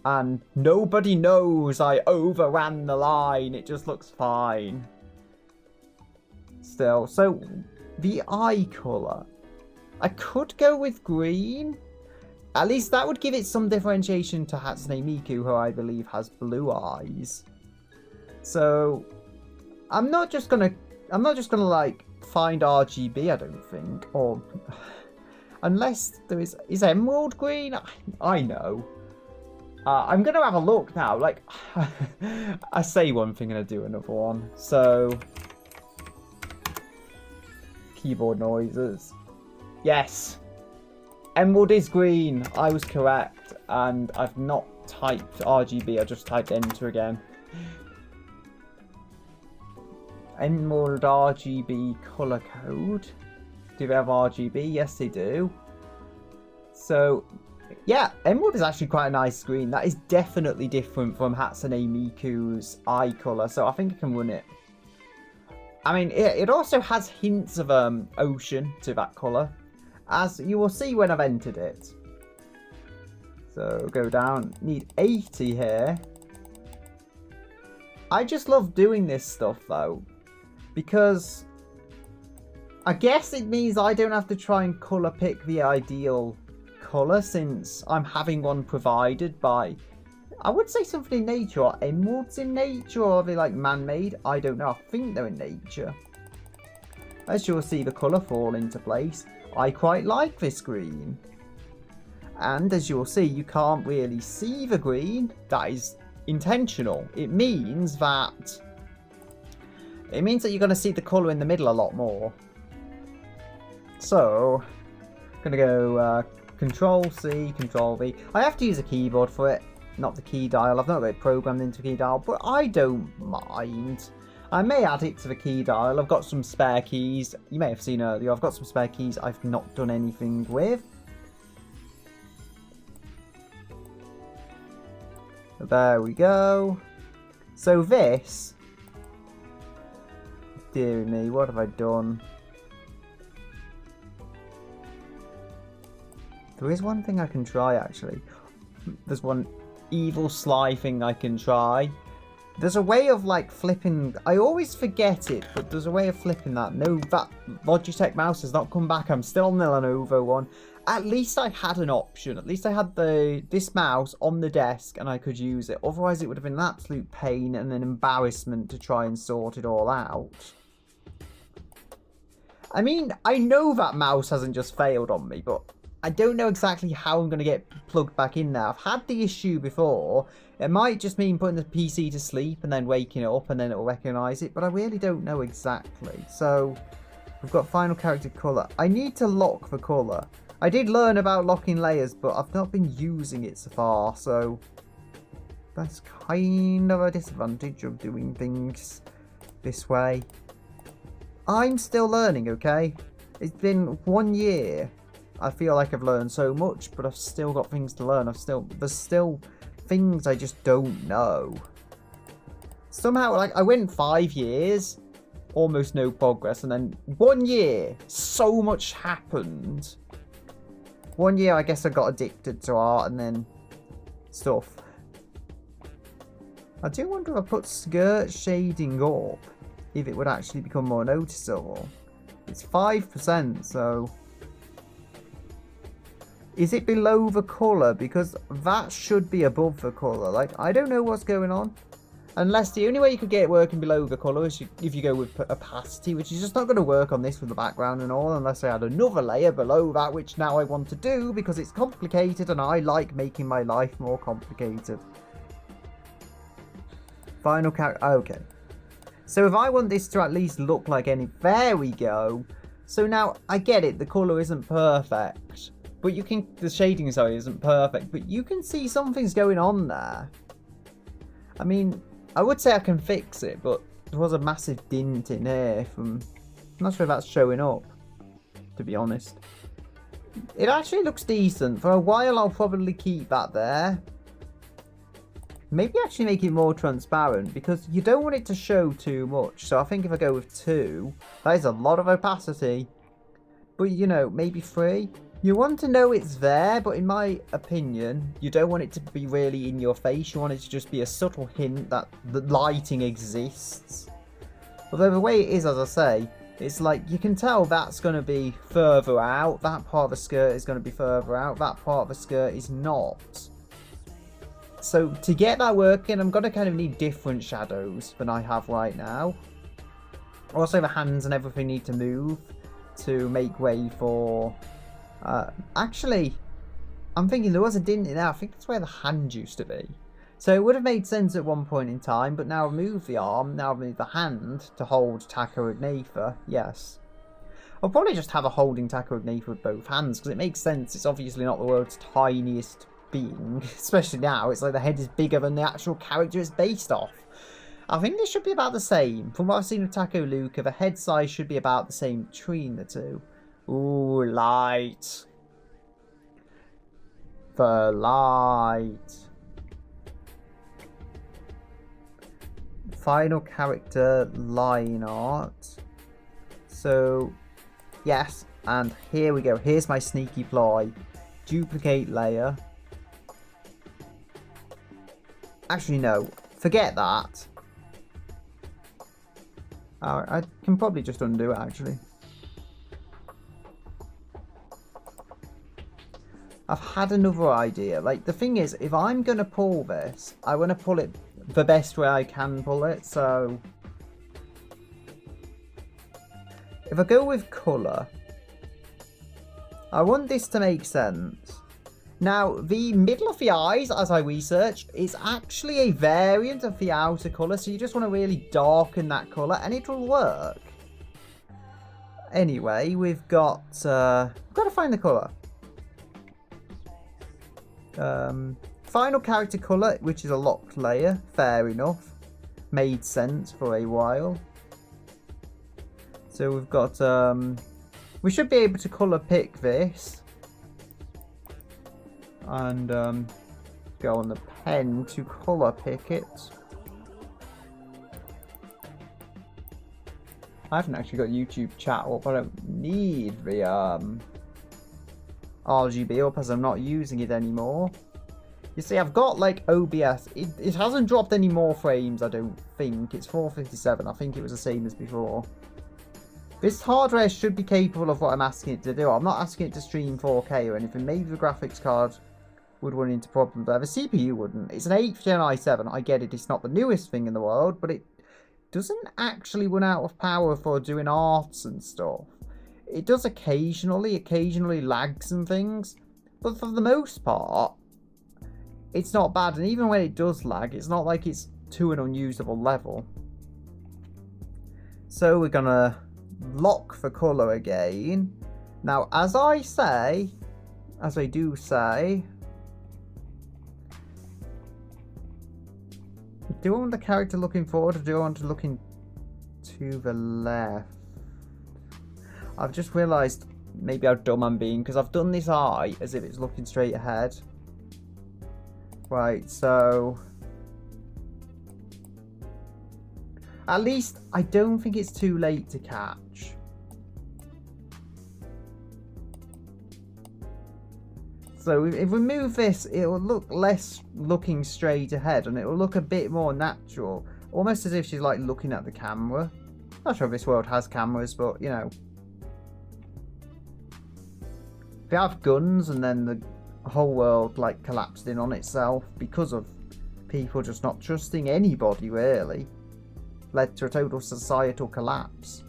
And nobody knows I overran the line. It just looks fine. Still. So, the eye colour. I could go with green. At least that would give it some differentiation to Hatsune Miku, who I believe has blue eyes. So, I'm not just gonna like find RGB, I don't think. Or unless there is emerald green? I know. I'm going to have a look now. Like, I say one thing and I do another one. So, keyboard noises. Yes. Emerald is green. I was correct. And I've not typed RGB. I just typed enter again. Emerald RGB color code. Do they have RGB? Yes, they do. So... yeah, Emerald is actually quite a nice screen. That is definitely different from Hatsune Miku's eye colour, so I think I can run it. I mean, it also has hints of ocean to that colour, as you will see when I've entered it. So go down, need 80 here. I just love doing this stuff though, because I guess it means I don't have to try and colour pick the ideal colour, since I'm having one provided by, I would say something in nature. Are emeralds in nature, or are they like man-made? I don't know. I think they're in nature. As you'll see the colour fall into place. I quite like this green. And as you'll see, you can't really see the green. That is intentional. It means that you're going to see the colour in the middle a lot more. So, I'm going to go Control C, Control V. I have to use a keyboard for it, not the key dial. I've not got it programmed into key dial, but I don't mind. I may add it to the key dial. I've got some spare keys. You may have seen earlier, I've got some spare keys I've not done anything with. There we go. So this, dear me, what have I done? There is one thing I can try, actually. There's one evil sly thing I can try. There's a way of like flipping. I always forget it, but there's a way of flipping that. No, that Logitech mouse has not come back. I'm still on the Lenovo one. At least I had an option. At least I had this mouse on the desk and I could use it. Otherwise it would have been an absolute pain and an embarrassment to try and sort it all out. I mean, I know that mouse hasn't just failed on me, but I don't know exactly how I'm going to get plugged back in there. I've had the issue before. It might just mean putting the PC to sleep and then waking it up and then it will recognise it, but I really don't know exactly. So, we've got final character colour. I need to lock the colour. I did learn about locking layers, but I've not been using it so far, so that's kind of a disadvantage of doing things this way. I'm still learning, okay? It's been 1 year. I feel like I've learned so much, but I've still got things to learn. There's still things I just don't know. Somehow, like, I went 5 years, almost no progress, and then 1 year, so much happened. 1 year, I guess I got addicted to art and then stuff. I do wonder if I put skirt shading up, if it would actually become more noticeable. It's 5%, so is it below the colour? Because that should be above the colour. Like, I don't know what's going on. Unless the only way you could get it working below the colour is if you go with opacity, which is just not going to work on this with the background and all, unless I add another layer below that, which now I want to do because it's complicated and I like making my life more complicated. Final character. Okay. So if I want this to at least look like any... There we go. So now, I get it, the colour isn't perfect. But you can... The shading, sorry, isn't perfect. But you can see something's going on there. I mean, I would say I can fix it, but there was a massive dint in here from... I'm not sure if that's showing up, to be honest. It actually looks decent. For a while, I'll probably keep that there. Maybe actually make it more transparent, because you don't want it to show too much. So I think if I go with 2, that is a lot of opacity. But, you know, maybe 3. You want to know it's there, but in my opinion, you don't want it to be really in your face. You want it to just be a subtle hint that the lighting exists. Although the way it is, as I say, it's like you can tell that's going to be further out. That part of the skirt is going to be further out. That part of the skirt is not. So to get that working, I'm going to kind of need different shadows than I have right now. Also, the hands and everything need to move to make way for... actually, I'm thinking there was a dint in there. I think that's where the hand used to be. So it would have made sense at one point in time, but now remove the arm, now remove the hand to hold Agnatha. Yes. I'll probably just have a holding Agnatha with both hands, because it makes sense. It's obviously not the world's tiniest being, especially now. It's like the head is bigger than the actual character it's based off. I think this should be about the same. From what I've seen of Luca, the head size should be about the same between the two. Ooh, light. The light. final character line art. So, yes, and here we go. Here's my sneaky ploy. Duplicate layer. Actually, no. Forget that. I can probably just undo it, actually. I've had another idea. Like, the thing is, if I'm going to pull this, I want to pull it the best way I can pull it. So, if I go with colour, I want this to make sense. Now, the middle of the eyes, as I researched, is actually a variant of the outer colour. So you just want to really darken that colour and it will work. Anyway, we've got to find the colour. Final character colour, which is a locked layer. Fair enough. Made sense for a while. So we've got, we should be able to colour pick this. And go on the pen to colour pick it. I haven't actually got YouTube chat up. I don't need the RGB up as I'm not using it anymore. You see, I've got like OBS. It hasn't dropped any more frames, I don't think. It's 457. I think it was the same as before. This hardware should be capable of what I'm asking it to do. I'm not asking it to stream 4K or anything. Maybe the graphics card would run into problems there. The CPU wouldn't. It's an 8th gen i7. I get it. It's not the newest thing in the world, but it doesn't actually run out of power for doing arts and stuff. It does occasionally lags and things, but for the most part, it's not bad. And even when it does lag, it's not like it's to an unusable level. So we're gonna lock for colour again. Now, as I do say, do I want the character looking forward or do I want to looking to the left? I've just realised maybe how dumb I'm being because I've done this eye as if it's looking straight ahead. Right, so at least I don't think it's too late to catch. So if we move this, it will look less looking straight ahead and it will look a bit more natural. Almost as if she's like looking at the camera. Not sure if this world has cameras, but you know. If you have guns and then the whole world like collapsed in on itself because of people just not trusting anybody really, led to a total societal collapse.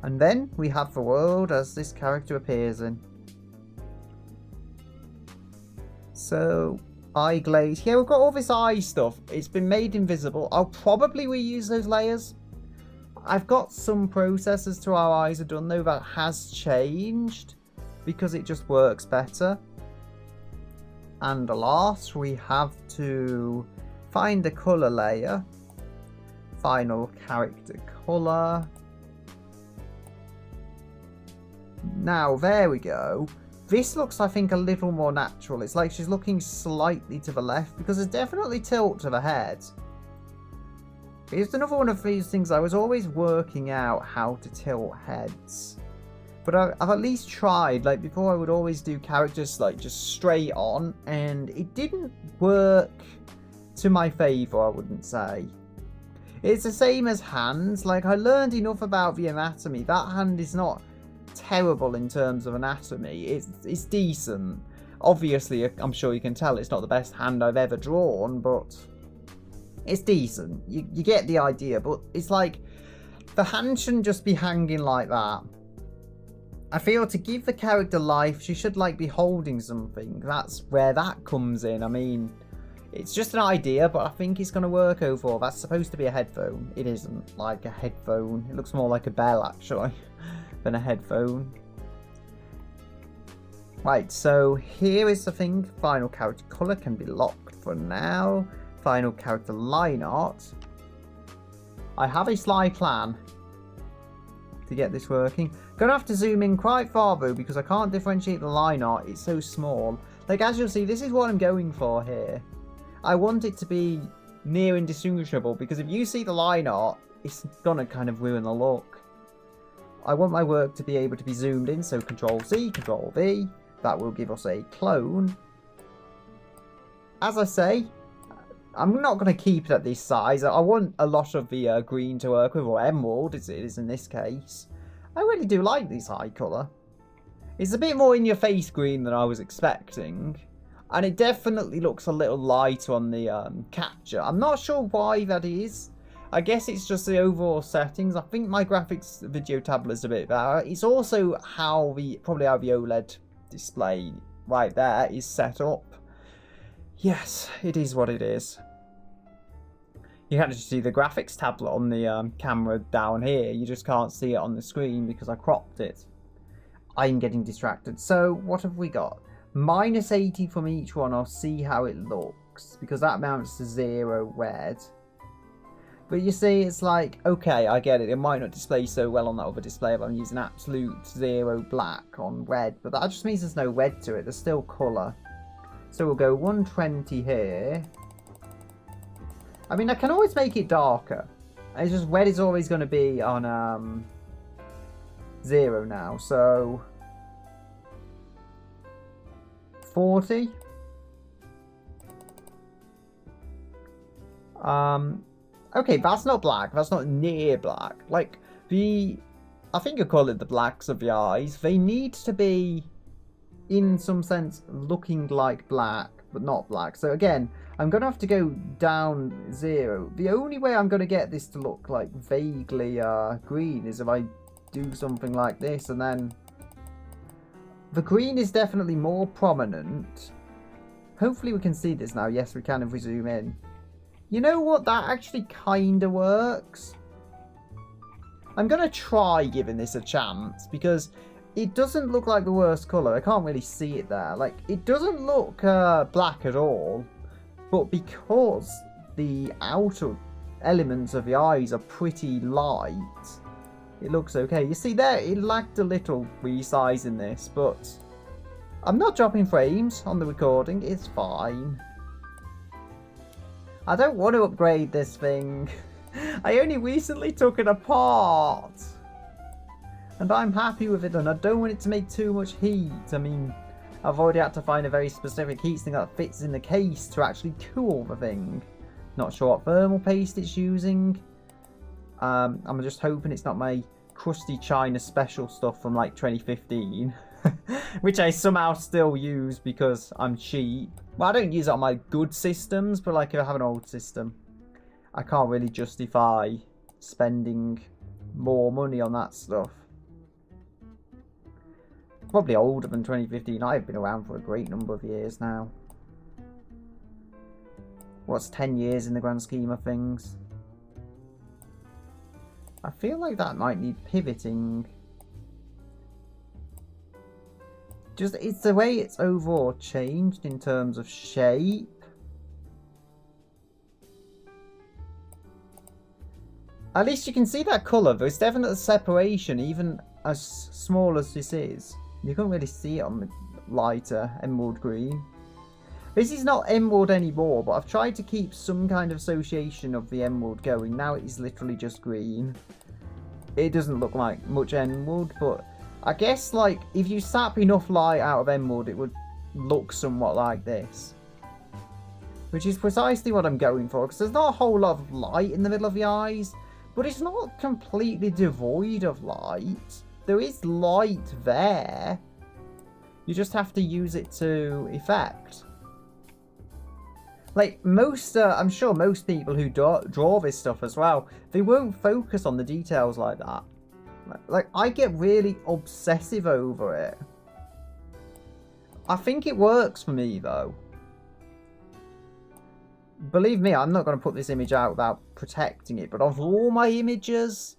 And then we have the world as this character appears in. So, eye glaze. Yeah, we've got all this eye stuff. It's been made invisible. I'll probably reuse those layers. I've got some processes to how eyes are done though that has changed because it just works better. And last, we have to find a colour layer. Final character colour. Now, there we go. This looks, I think, a little more natural. It's like she's looking slightly to the left because there's definitely tilt to the head. It's another one of these things I was always working out how to tilt heads. But I've at least tried. Like, before I would always do characters, like, just straight on. And it didn't work to my favour, I wouldn't say. It's the same as hands. Like, I learned enough about the anatomy. That hand is not terrible in terms of anatomy. It's decent. Obviously, I'm sure you can tell it's not the best hand I've ever drawn, but it's decent. You get the idea, but it's like the hand shouldn't just be hanging like that. I feel to give the character life, she should like be holding something. That's where that comes in. I mean, it's just an idea, but I think it's going to work overall. That's supposed to be a headphone. It isn't like a headphone. It looks more like a bell, actually, than a headphone. Right, so here is the thing. Final character colour can be locked for now. Final character line art. I have a sly plan to get this working. Gonna have to zoom in quite far though because I can't differentiate the line art. It's so small. Like, as you'll see, this is what I'm going for here. I want it to be near indistinguishable, because if you see the line art, it's gonna kind of ruin the look. I want my work to be able to be zoomed in, so Control C, Control V. That will give us a clone. As I say, I'm not going to keep it at this size. I want a lot of the green to work with, or emerald as it is in this case. I really do like this eye colour. It's a bit more in your face green than I was expecting. And it definitely looks a little lighter on the capture. I'm not sure why that is. I guess it's just the overall settings. I think my graphics video tablet is a bit better. It's also probably how the OLED display right there is set up. Yes, it is what it is. You can actually see the graphics tablet on the camera down here. You just can't see it on the screen because I cropped it. I'm getting distracted. So what have we got? Minus 80 from each one. I'll see how it looks, because that amounts to 0 red. But you see, it's like, okay, I get it. It might not display so well on that other display if I'm using absolute 0 black on red. But that just means there's no red to it. There's still colour. So we'll go 120 here. I mean, I can always make it darker. It's just red is always going to be on 0 now. So 40. Okay, that's not black. That's not near black. Like, I think I call it the blacks of the eyes. They need to be, in some sense, looking like black, but not black. So again, I'm going to have to go down 0. The only way I'm going to get this to look like vaguely green is if I do something like this, and then the green is definitely more prominent. Hopefully we can see this now. Yes, we can if we zoom in. You know what? That actually kind of works. I'm going to try giving this a chance, because it doesn't look like the worst colour. I can't really see it there. Like, it doesn't look black at all. But because the outer elements of the eyes are pretty light, it looks okay. You see there, it lacked a little resizing this, but I'm not dropping frames on the recording. It's fine. I don't want to upgrade this thing. I only recently took it apart. And I'm happy with it, and I don't want it to make too much heat. I mean, I've already had to find a very specific heatsink that fits in the case to actually cool the thing. Not sure what thermal paste it's using. I'm just hoping it's not my crusty China special stuff from like 2015. Which I somehow still use because I'm cheap. Well, I don't use it on my good systems, but like if I have an old system, I can't really justify spending more money on that stuff. Probably older than 2015. I've been around for a great number of years now. What's 10 years in the grand scheme of things? I feel like that might need pivoting. Just, it's the way it's overall changed in terms of shape. At least you can see that colour. There's definite separation, even as small as this is. You can't really see it on the lighter emerald green. This is not emerald anymore, but I've tried to keep some kind of association of the emerald going. Now it is literally just green. It doesn't look like much emerald, but I guess, like, if you sap enough light out of emerald, it would look somewhat like this. Which is precisely what I'm going for, because there's not a whole lot of light in the middle of the eyes, but it's not completely devoid of light. There is light there. You just have to use it to effect. Like, I'm sure most people who draw this stuff as well, they won't focus on the details like that. Like, I get really obsessive over it. I think it works for me, though. Believe me, I'm not going to put this image out without protecting it. But of all my images,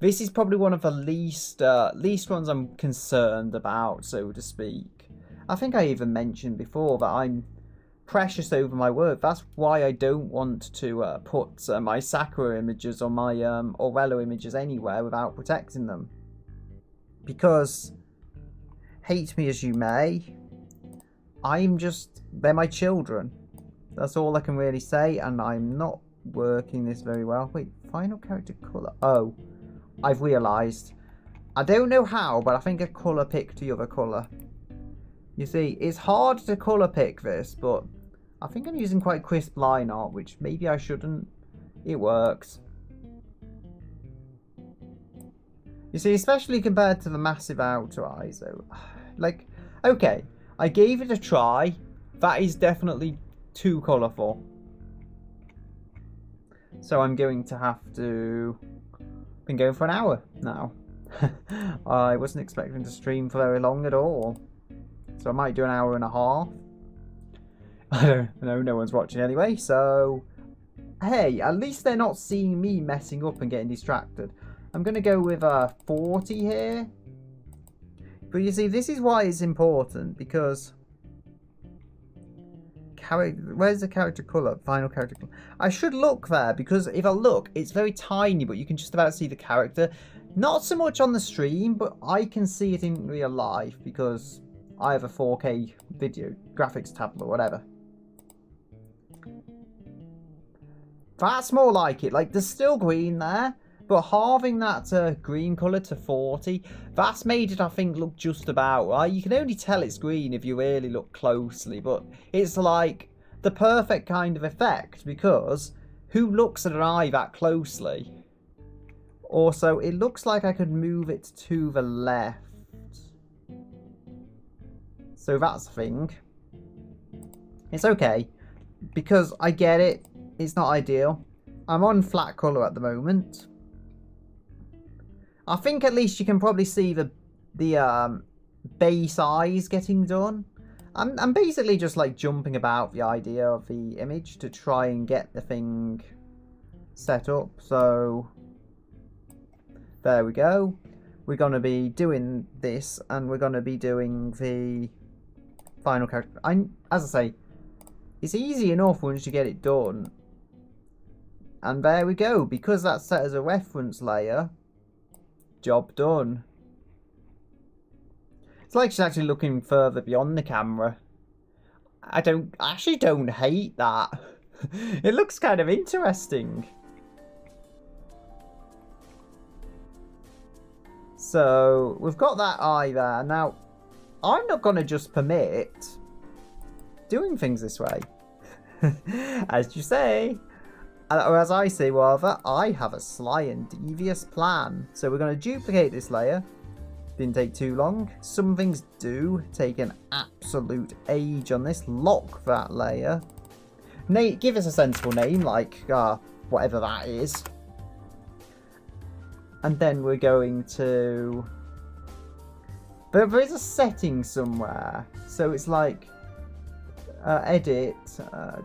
this is probably one of the least ones I'm concerned about, so to speak. I think I even mentioned before that I'm precious over my work. That's why I don't want to put my Sakura images or my Aurelio images anywhere without protecting them. Because, hate me as you may, they're my children. That's all I can really say, and I'm not working this very well. Wait, final character colour. Oh, I've realised. I don't know how, but I think I colour picked the other colour. You see, it's hard to colour pick this, but I think I'm using quite crisp line art, which maybe I shouldn't. It works. You see, especially compared to the massive outer eyes, though. Like, okay, I gave it a try. That is definitely too colourful. So I'm going to have to... Been going for an hour now. I wasn't expecting to stream for very long at all. So I might do an hour and a half. I don't know, no one's watching anyway, so... Hey, at least they're not seeing me messing up and getting distracted. I'm going to go with 40 here. But you see, this is why it's important, because... Where's the character colour? Final character colour. I should look there, because if I look, it's very tiny, but you can just about see the character. Not so much on the stream, but I can see it in real life, because I have a 4K video graphics tablet or whatever. That's more like it. Like, there's still green there, but halving that green colour to 40, that's made it, I think, look just about right. You can only tell it's green if you really look closely, but it's like the perfect kind of effect, because who looks at an eye that closely? Also, it looks like I could move it to the left. So that's the thing. It's okay, because I get it. It's not ideal. I'm on flat colour at the moment. I think at least you can probably see the base eyes getting done. I'm basically just like jumping about the idea of the image to try and get the thing set up. So there we go. We're going to be doing this, and we're going to be doing the final character. As I say, it's easy enough once you get it done. And there we go. Because that's set as a reference layer, job done. It's like she's actually looking further beyond the camera. I actually don't hate that. It looks kind of interesting. So we've got that eye there. Now, I'm not going to just permit doing things this way. As you say. Or as I say, rather, I have a sly and devious plan. So we're going to duplicate this layer. Didn't take too long. Some things do take an absolute age on this. Lock that layer. Give us a sensible name, like whatever that is. And then we're going to... But there is a setting somewhere. So it's like edit,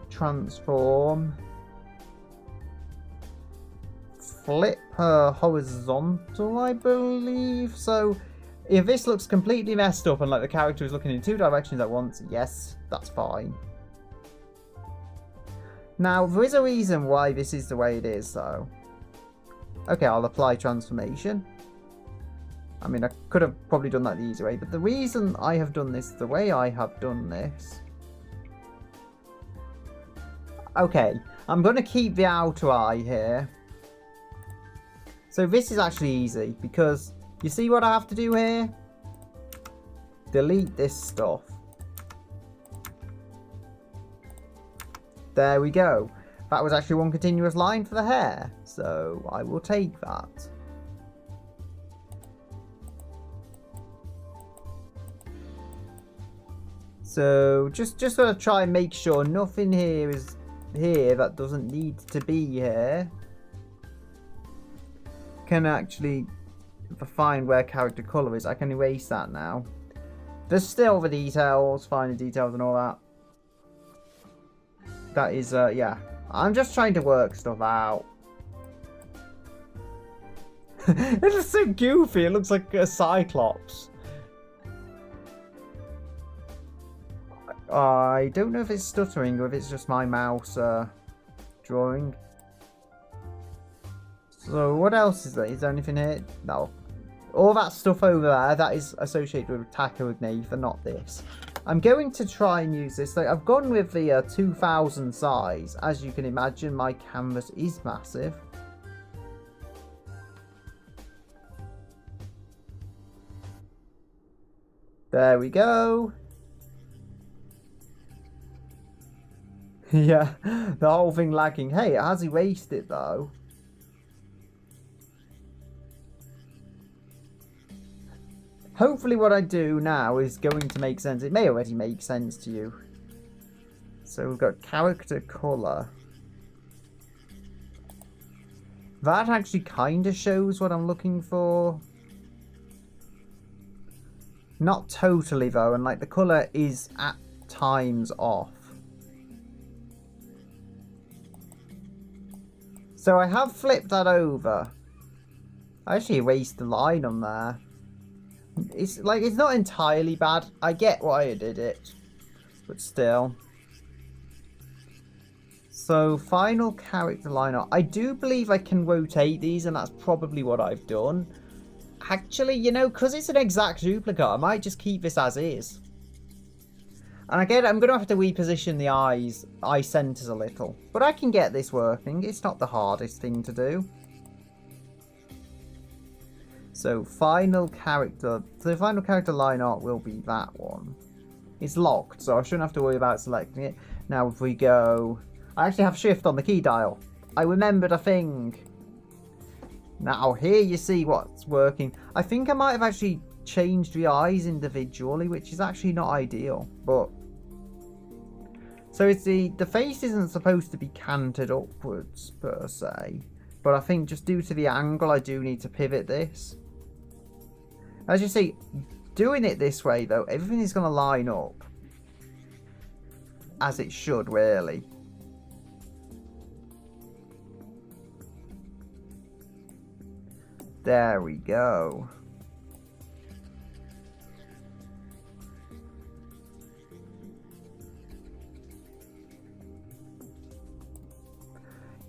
transform... Flip horizontal, I believe. So if this looks completely messed up and like the character is looking in two directions at once, yes, that's fine. Now, there is a reason why this is the way it is, though. Okay, I'll apply transformation. I mean, I could have probably done that the easy way, but the reason I have done this the way I have done this... Okay, I'm going to keep the outer eye here. So this is actually easy, because you see what I have to do here? Delete this stuff. There we go. That was actually one continuous line for the hair, so I will take that. So just sort of try and make sure nothing here is here that doesn't need to be here. Can actually find where character colour is. I can erase that now. There's still the details, finer details and all that. That is, yeah. I'm just trying to work stuff out. It looks so goofy. It looks like a Cyclops. I don't know if it's stuttering or if it's just my mouse drawing. So what else is there? Is there anything here? No. All that stuff over there, that is associated with Agnatha, not this. I'm going to try and use this. Like, I've gone with the 2000 size. As you can imagine, my canvas is massive. There we go. Yeah, the whole thing lagging. Hey, it has erased it though. Hopefully what I do now is going to make sense. It may already make sense to you. So we've got character colour. That actually kind of shows what I'm looking for. Not totally though, and like the colour is at times off. So I have flipped that over. I actually erased the line on there. It's like, it's not entirely bad. I get why I did it, but still. So final character line art. I do believe I can rotate these, and that's probably what I've done. Actually, you know, because it's an exact duplicate, I might just keep this as is. And again, I'm going to have to reposition the eye centers a little. But I can get this working. It's not the hardest thing to do. So final character line art will be that one. It's locked, so I shouldn't have to worry about selecting it. Now if we go... I actually have shift on the key dial. I remembered a thing. Now here you see what's working. I think I might have actually changed the eyes individually, which is actually not ideal, but... So it's the face isn't supposed to be canted upwards per se, but I think just due to the angle I do need to pivot this. As you see, doing it this way though, everything is going to line up as it should really. There we go.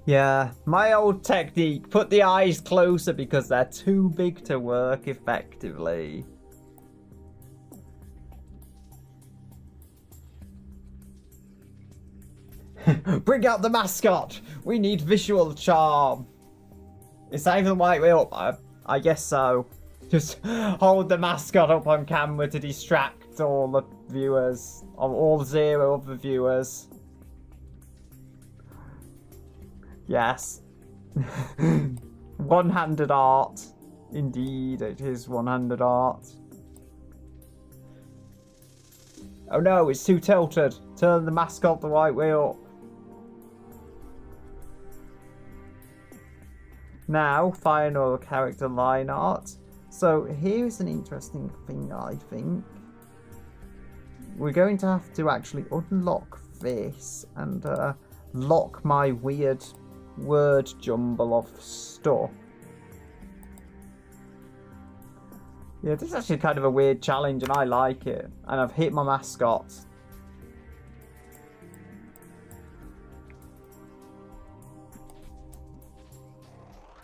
Yeah, my old technique, put the eyes closer because they're too big to work effectively. Bring out the mascot! We need visual charm. It's not even the right way up, I guess so. Just hold the mascot up on camera to distract all the viewers, or all 0 of the viewers. Yes. One-handed art. Indeed, it is one-handed art. Oh no, it's too tilted. Turn the mascot the right way up. Now, final character line art. So here's an interesting thing, I think. We're going to have to actually unlock this and lock my weird word jumble of stuff. Yeah, this is actually kind of a weird challenge and I like it. And I've hit my mascot.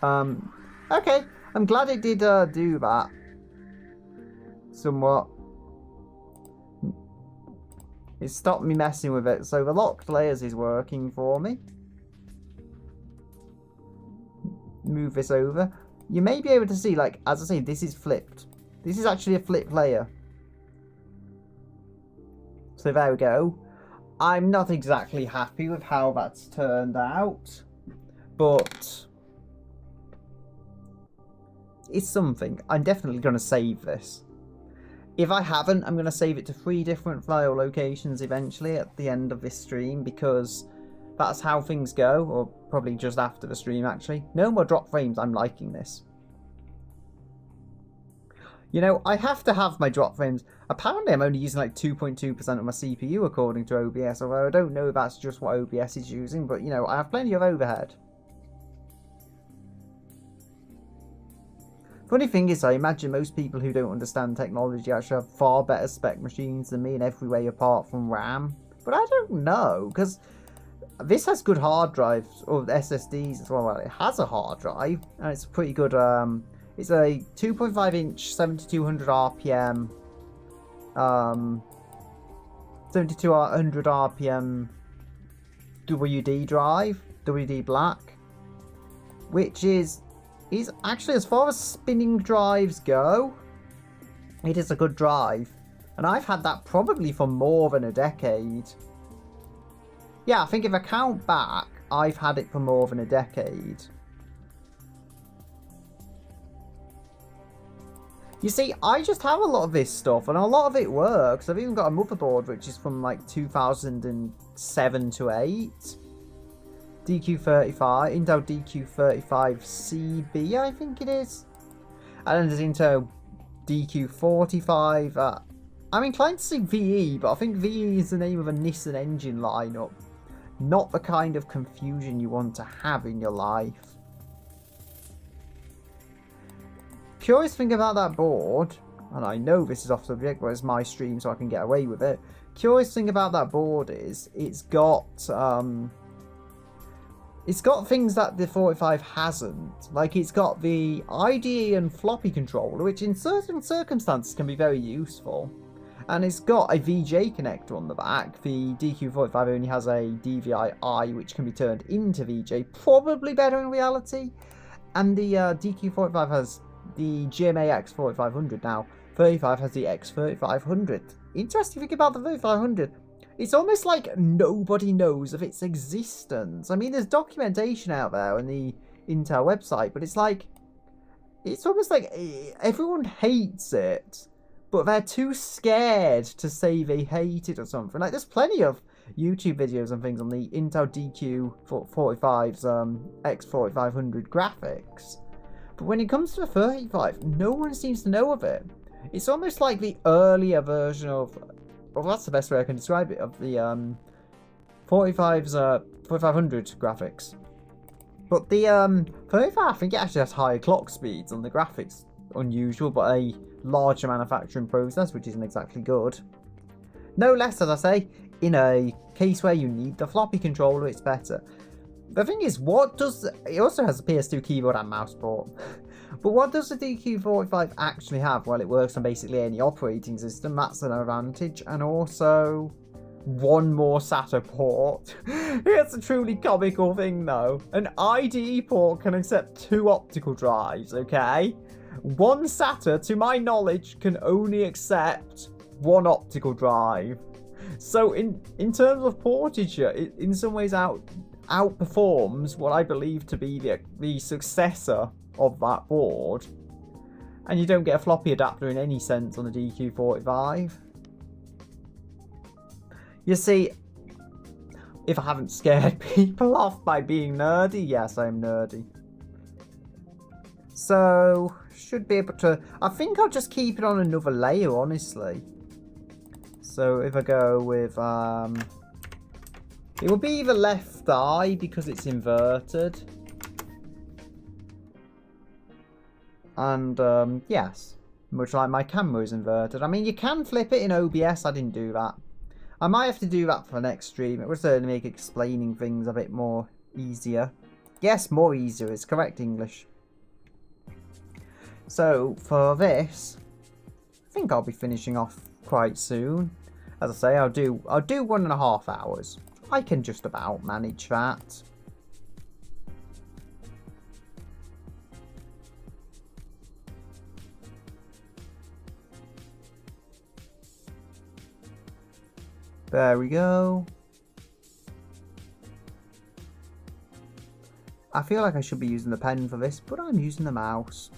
Okay, I'm glad it did do that. Somewhat. It stopped me messing with it, so the locked layers is working for me. Move this over. You may be able to see, like, as I say, this is flipped. This is actually a flipped layer. So there we go. I'm not exactly happy with how that's turned out, but it's something. I'm definitely going to save this. If I haven't, I'm going to save it to 3 different file locations eventually at the end of this stream, because that's how things go, or probably just after the stream actually. No more drop frames, I'm liking this. You know, I have to have my drop frames. Apparently I'm only using like 2.2% of my CPU according to OBS, although I don't know if that's just what OBS is using, but you know, I have plenty of overhead. Funny thing is, I imagine most people who don't understand technology actually have far better spec machines than me in every way apart from RAM. But I don't know, because this has good hard drives, or SSDs as well. Well, it has a hard drive, and it's a pretty good, it's a 2.5 inch 7200 RPM 7200 RPM WD drive, WD black, which is actually, as far as spinning drives go, it is a good drive. And I've had that probably for more than a decade. Yeah, I think if I count back, I've had it for more than a decade. You see, I just have a lot of this stuff, and a lot of it works. I've even got a motherboard which is from like 2007 to 8. DQ35, Intel DQ35CB, I think it is. And then there's Intel DQ45. I'm inclined to say VE, but I think VE is the name of a Nissan engine lineup. Not the kind of confusion you want to have in your life. Curious thing about that board, and I know this is off subject, but it's my stream so I can get away with it. Curious thing about that board is it's got things that the 45 hasn't. Like, it's got the IDE and floppy controller, which in certain circumstances can be very useful. And it's got a VJ connector on the back. The DQ45 only has a DVI-I, which can be turned into VJ, probably better in reality. And the DQ45 has the GMA X4500 now. 35 has the X3500. Interesting thing about the 3500. It's almost like nobody knows of its existence. I mean, there's documentation out there on the Intel website, but it's almost like everyone hates it, but they're too scared to say they hate it or something. Like, there's plenty of YouTube videos and things on the Intel DQ45's X4500 graphics. But when it comes to the 35, no one seems to know of it. It's almost like the earlier version of, well, that's the best way I can describe it, of the 45's 4500 graphics. But the 35, I think it actually has higher clock speeds on the graphics. Unusual, but a larger manufacturing process, which isn't exactly good. No less, as I say, in a case where you need the floppy controller, it's better. The thing is, it also has a PS2 keyboard and mouse port. But what does the DQ45 actually have? Well, it works on basically any operating system, that's an advantage, and also one more SATA port. It's a truly comical thing though. An IDE port can accept 2 optical drives, okay? One SATA, to my knowledge, can only accept 1 optical drive. So in terms of portage, it in some ways outperforms what I believe to be the successor of that board. And you don't get a floppy adapter in any sense on the DQ45. You see, if I haven't scared people off by being nerdy, yes, I'm nerdy. So, should be able to... I think I'll just keep it on another layer, honestly. So, if I go with... it will be the left eye because it's inverted. And, yes. Much like my camera is inverted. I mean, you can flip it in OBS. I didn't do that. I might have to do that for the next stream. It would certainly make explaining things a bit more easier. Yes, more easier is correct English. So, for this, I think I'll be finishing off quite soon. As I say, I'll do 1.5 hours. I can just about manage that. There we go. I feel like I should be using the pen for this, but I'm using the mouse.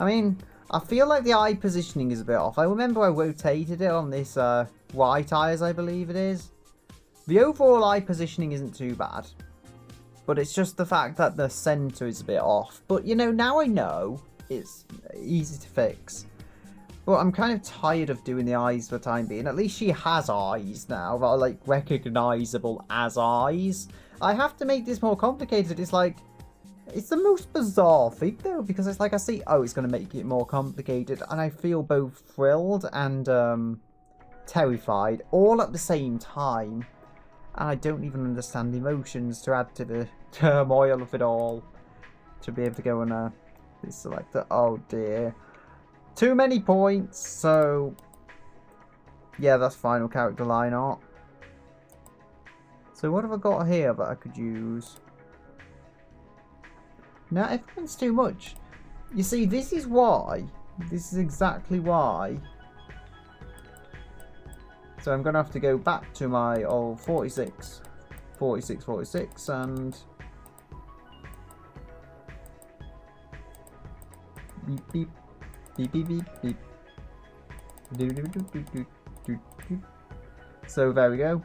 I mean, I feel like the eye positioning is a bit off. I remember I rotated it on this right eye, as I believe it is. The overall eye positioning isn't too bad. But it's just the fact that the center is a bit off. But, you know, now I know it's easy to fix. But I'm kind of tired of doing the eyes for the time being. At least she has eyes now that are, like, recognizable as eyes. I have to make this more complicated. It's like... It's the most bizarre thing, though, because it's like I see, oh, it's going to make it more complicated, and I feel both thrilled and terrified, all at the same time, and I don't even understand the emotions to add to the turmoil of it all, to be able to go and select the, oh dear. Too many points, so Yeah, that's final character line art. So what have I got here that I could use? No, everything's too much. You see, this is why. This is exactly why. So I'm going to have to go back to my old 46, 46, 46 and... Beep, beep, beep, beep, beep, beep. Do, do, do, do, do, do, do. So there we go.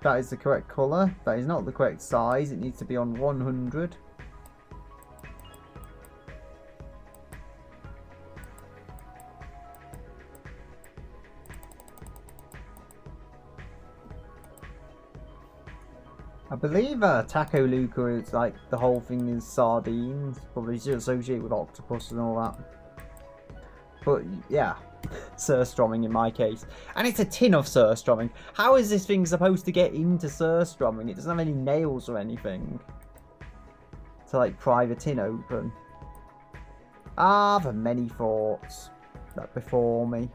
That is the correct colour. That is not the correct size. It needs to be on 100. I believe Taco Luca is like the whole thing is sardines, probably associated with octopus and all that. But yeah, surströmming in my case. And it's a tin of surströmming. How is this thing supposed to get into surströmming? It doesn't have any nails or anything to like pry the tin open. Ah, the many thoughts that before me.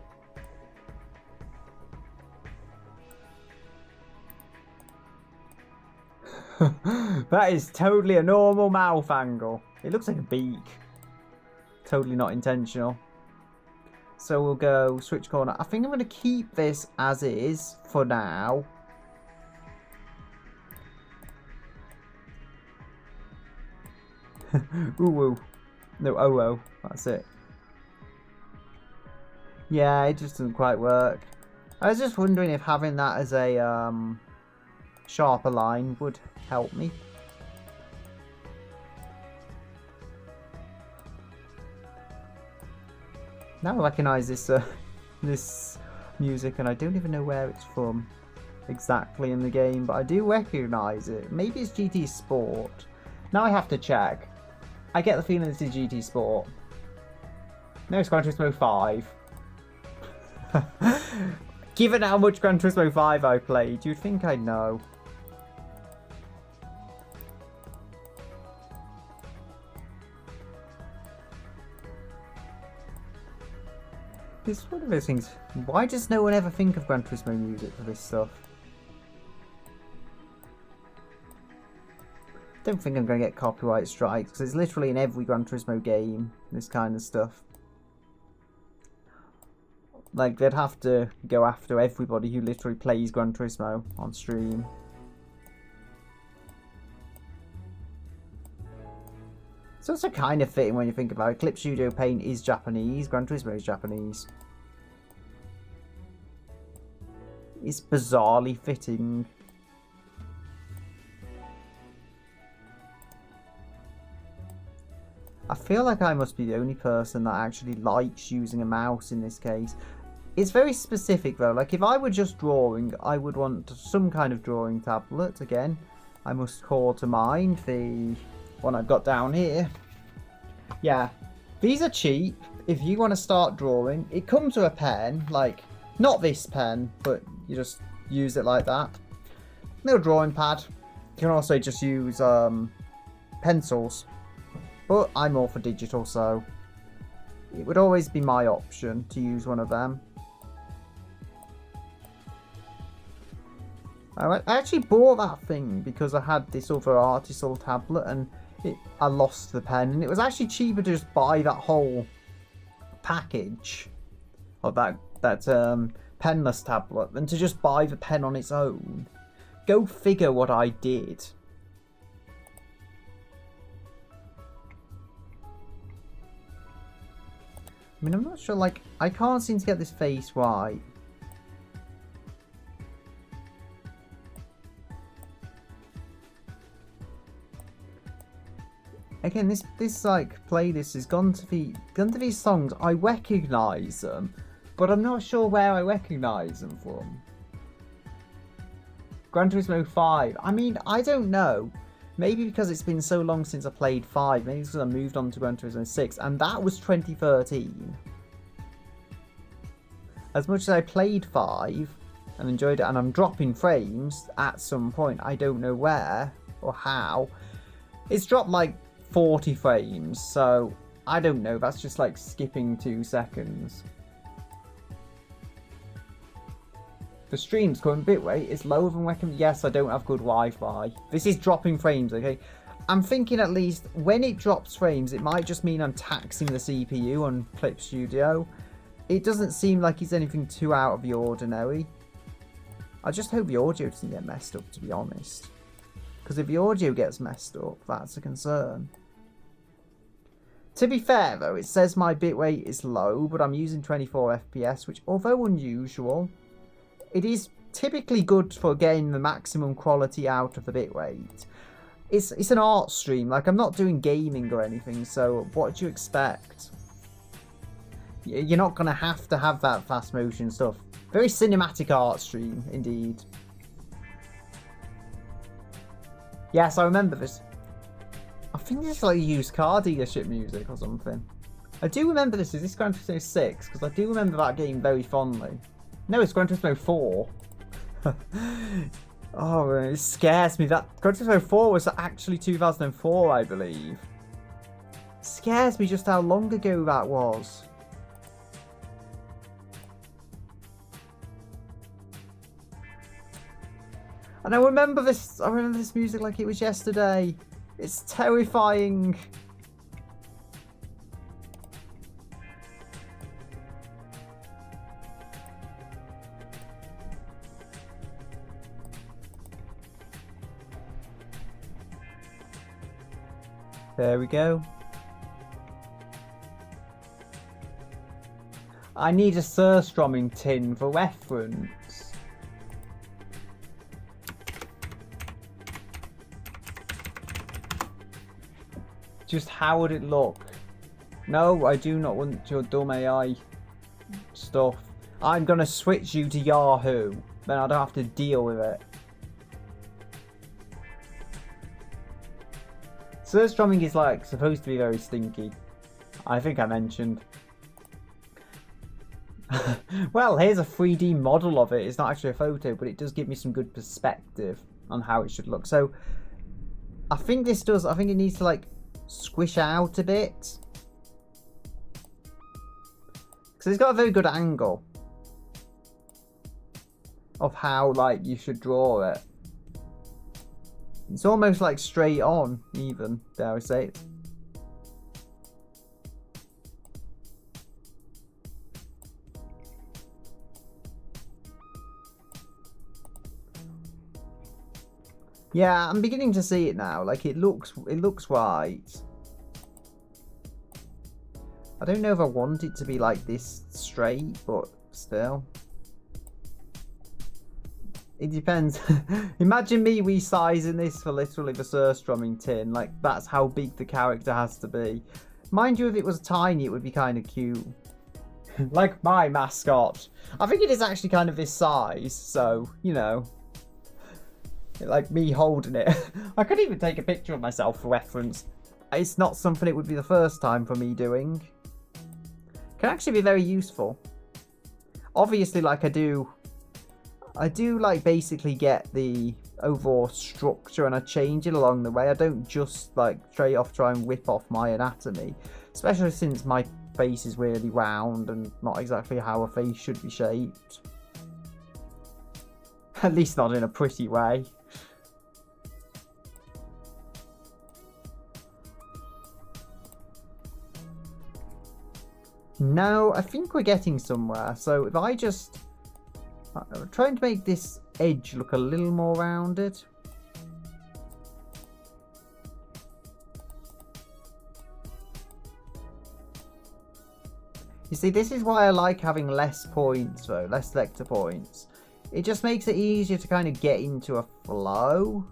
That is totally a normal mouth angle. It looks like a beak. Totally not intentional. So we'll go switch corner. I think I'm going to keep this as is for now. Ooh. No, oh. That's it. Yeah, it just doesn't quite work. I was just wondering if having that as a sharper line would help me. Now I recognise this this music, and I don't even know where it's from exactly in the game, but I do recognise it. Maybe it's GT Sport. Now I have to check. I get the feeling this is GT Sport. No, it's Gran Turismo 5. Given how much Gran Turismo 5 I played, you'd think I'd know. It's one of those things. Why does no one ever think of Gran Turismo music for this stuff? Don't think I'm going to get copyright strikes, because it's literally in every Gran Turismo game, this kind of stuff. Like, they'd have to go after everybody who literally plays Gran Turismo on stream. It's also kind of fitting when you think about it. Clip Studio Paint is Japanese, Gran Turismo is Japanese. It's bizarrely fitting. I feel like I must be the only person that actually likes using a mouse in this case. It's very specific though. Like if I were just drawing, I would want some kind of drawing tablet. Again, I must call to mind the one I've got down here. Yeah, these are cheap. If you want to start drawing, it comes with a pen, like not this pen, but you just use it like that. Little drawing pad. You can also just use pencils, but I'm all for digital, so it would always be my option to use one of them. I actually bought that thing because I had this other Artisol tablet and I lost the pen, and it was actually cheaper to just buy that whole package of that penless tablet than to just buy the pen on its own. Go figure what I did. I mean, I'm not sure, like, I can't seem to get this face right. Again, this like playlist has gone to these songs. I recognise them, but I'm not sure where I recognise them from. Gran Turismo 5. I mean, I don't know. Maybe because it's been so long since I played 5. Maybe it's because I moved on to Gran Turismo 6, and that was 2013. As much as I played 5 and enjoyed it, and I'm dropping frames at some point, I don't know where or how. It's dropped like 40 frames, so I don't know, that's just like skipping 2 seconds. The stream's current bitrate is lower than recommended. Yes, I don't have good Wi-Fi. This is dropping frames, okay? I'm thinking at least when it drops frames, it might just mean I'm taxing the CPU on Clip Studio. It doesn't seem like it's anything too out of the ordinary. I just hope the audio doesn't get messed up, to be honest. Because if the audio gets messed up, that's a concern. To be fair, though, it says my bitrate is low, but I'm using 24 FPS, which, although unusual, it is typically good for getting the maximum quality out of the bitrate. It's an art stream, like I'm not doing gaming or anything, so what do you expect? You're not going to have that fast motion stuff. Very cinematic art stream, indeed. Yes, I remember this. I think this is like used car dealership music or something. I do remember this. Is this Gran Turismo 6? Because I do remember that game very fondly. No, it's Gran Turismo 4. Oh, it scares me. That Gran Turismo 4 was actually 2004, I believe. It scares me just how long ago that was. And I remember this music like it was yesterday. It's terrifying. There we go. I need a surströmming tin for reference. Just how would it look? No, I do not want your dumb AI stuff. I'm gonna switch you to Yahoo. Then I don't have to deal with it. Surströmming is like supposed to be very stinky. I think I mentioned. Well, here's a 3D model of it. It's not actually a photo, but it does give me some good perspective on how it should look. So I think this does. I think it needs to like squish out a bit. Because it's got a very good angle of how like you should draw it. It's almost like straight on, even, dare I say it. Yeah, I'm beginning to see it now. Like it looks right. I don't know if I want it to be like this straight, but still. It depends. Imagine me resizing this for literally the surströmming tin. Like, that's how big the character has to be. Mind you, if it was tiny, it would be kind of cute. Like my mascot. I think it is actually kind of this size, so, you know. Like me holding it. I could even take a picture of myself for reference. It's not something it would be the first time for me doing. Can actually be very useful. Obviously, like I do like basically get the overall structure and I change it along the way. I don't just like straight off try and whip off my anatomy, especially since my face is really round and not exactly how a face should be shaped. At least not in a pretty way. No, I think we're getting somewhere. So if I just... I'm trying to make this edge look a little more rounded. You see, this is why I like having less points though, less vector points. It just makes it easier to kind of get into a flow.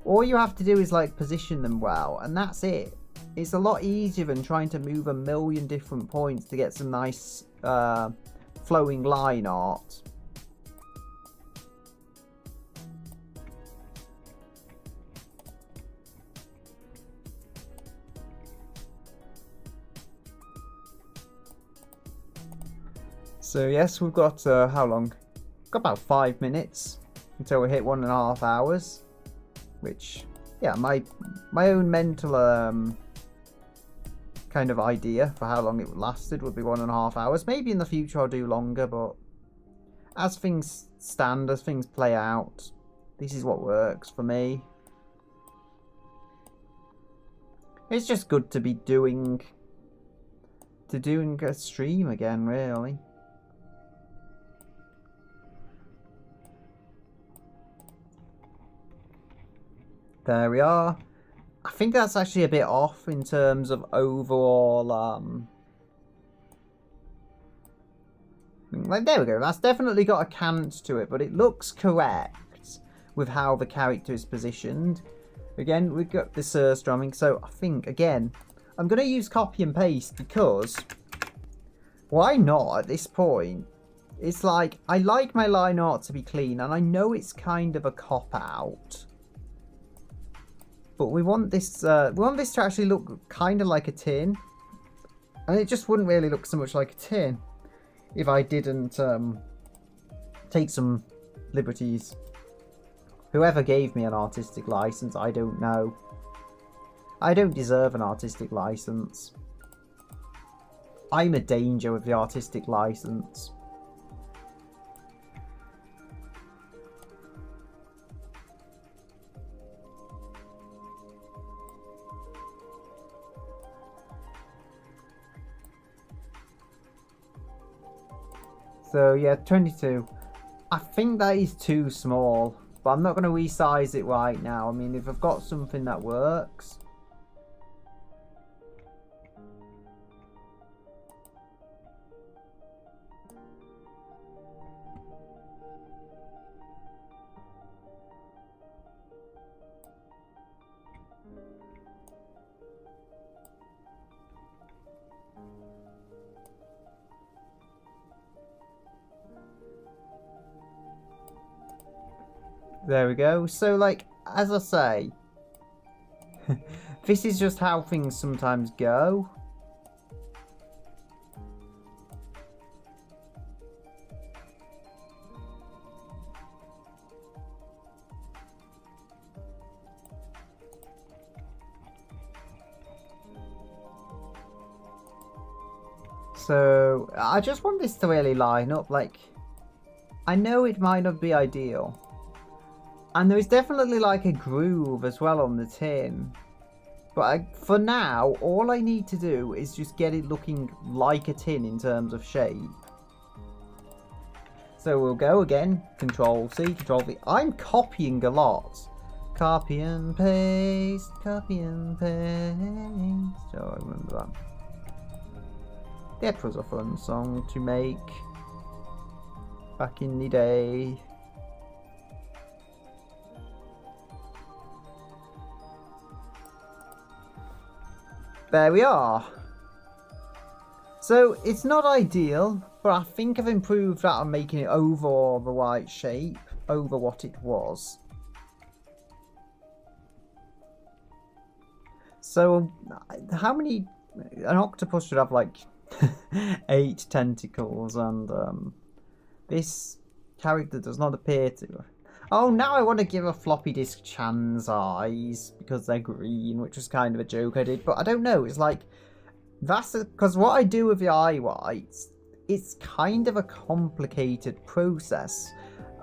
All you have to do is like position them well, and that's it. It's a lot easier than trying to move a million different points to get some nice flowing line art. So yes, we've got how long? Got about 5 minutes until we hit 1.5 hours, which, yeah, my own mental kind of idea for how long it lasted would be 1.5 hours. Maybe in the future I'll do longer, but as things stand, as things play out, this is what works for me. It's just good to be doing a stream again, really. There we are. I think that's actually a bit off in terms of overall, like, there we go. That's definitely got a cant to it, but it looks correct with how the character is positioned. Again, we've got the surstrumming, so I think, again, I'm going to use copy and paste because why not at this point? It's like, I like my line art to be clean, and I know it's kind of a cop-out. But we want this to actually look kind of like a tin. And it just wouldn't really look so much like a tin if I didn't take some liberties. Whoever gave me an artistic license, I don't know. I don't deserve an artistic license. I'm a danger with the artistic license. So yeah, 22. I think that is too small, but I'm not going to resize it right now. I mean, if I've got something that works. There we go. So, like, as I say, this is just how things sometimes go. So, I just want this to really line up. Like, I know it might not be ideal. And there is definitely like a groove as well on the tin. But for now, all I need to do is just get it looking like a tin in terms of shape. So we'll go again. Control C, Control V. I'm copying a lot. Copy and paste, copy and paste. Oh, I remember that. That was a fun song to make back in the day. There we are. So it's not ideal, but I think I've improved that on making it over the right shape, over what it was. So how many... An octopus should have like 8 tentacles, and this character does not appear to. Oh, now I want to give a floppy disk Chan's eyes because they're green, which was kind of a joke I did. But I don't know. It's like, that's because what I do with the eye whites, it's kind of a complicated process.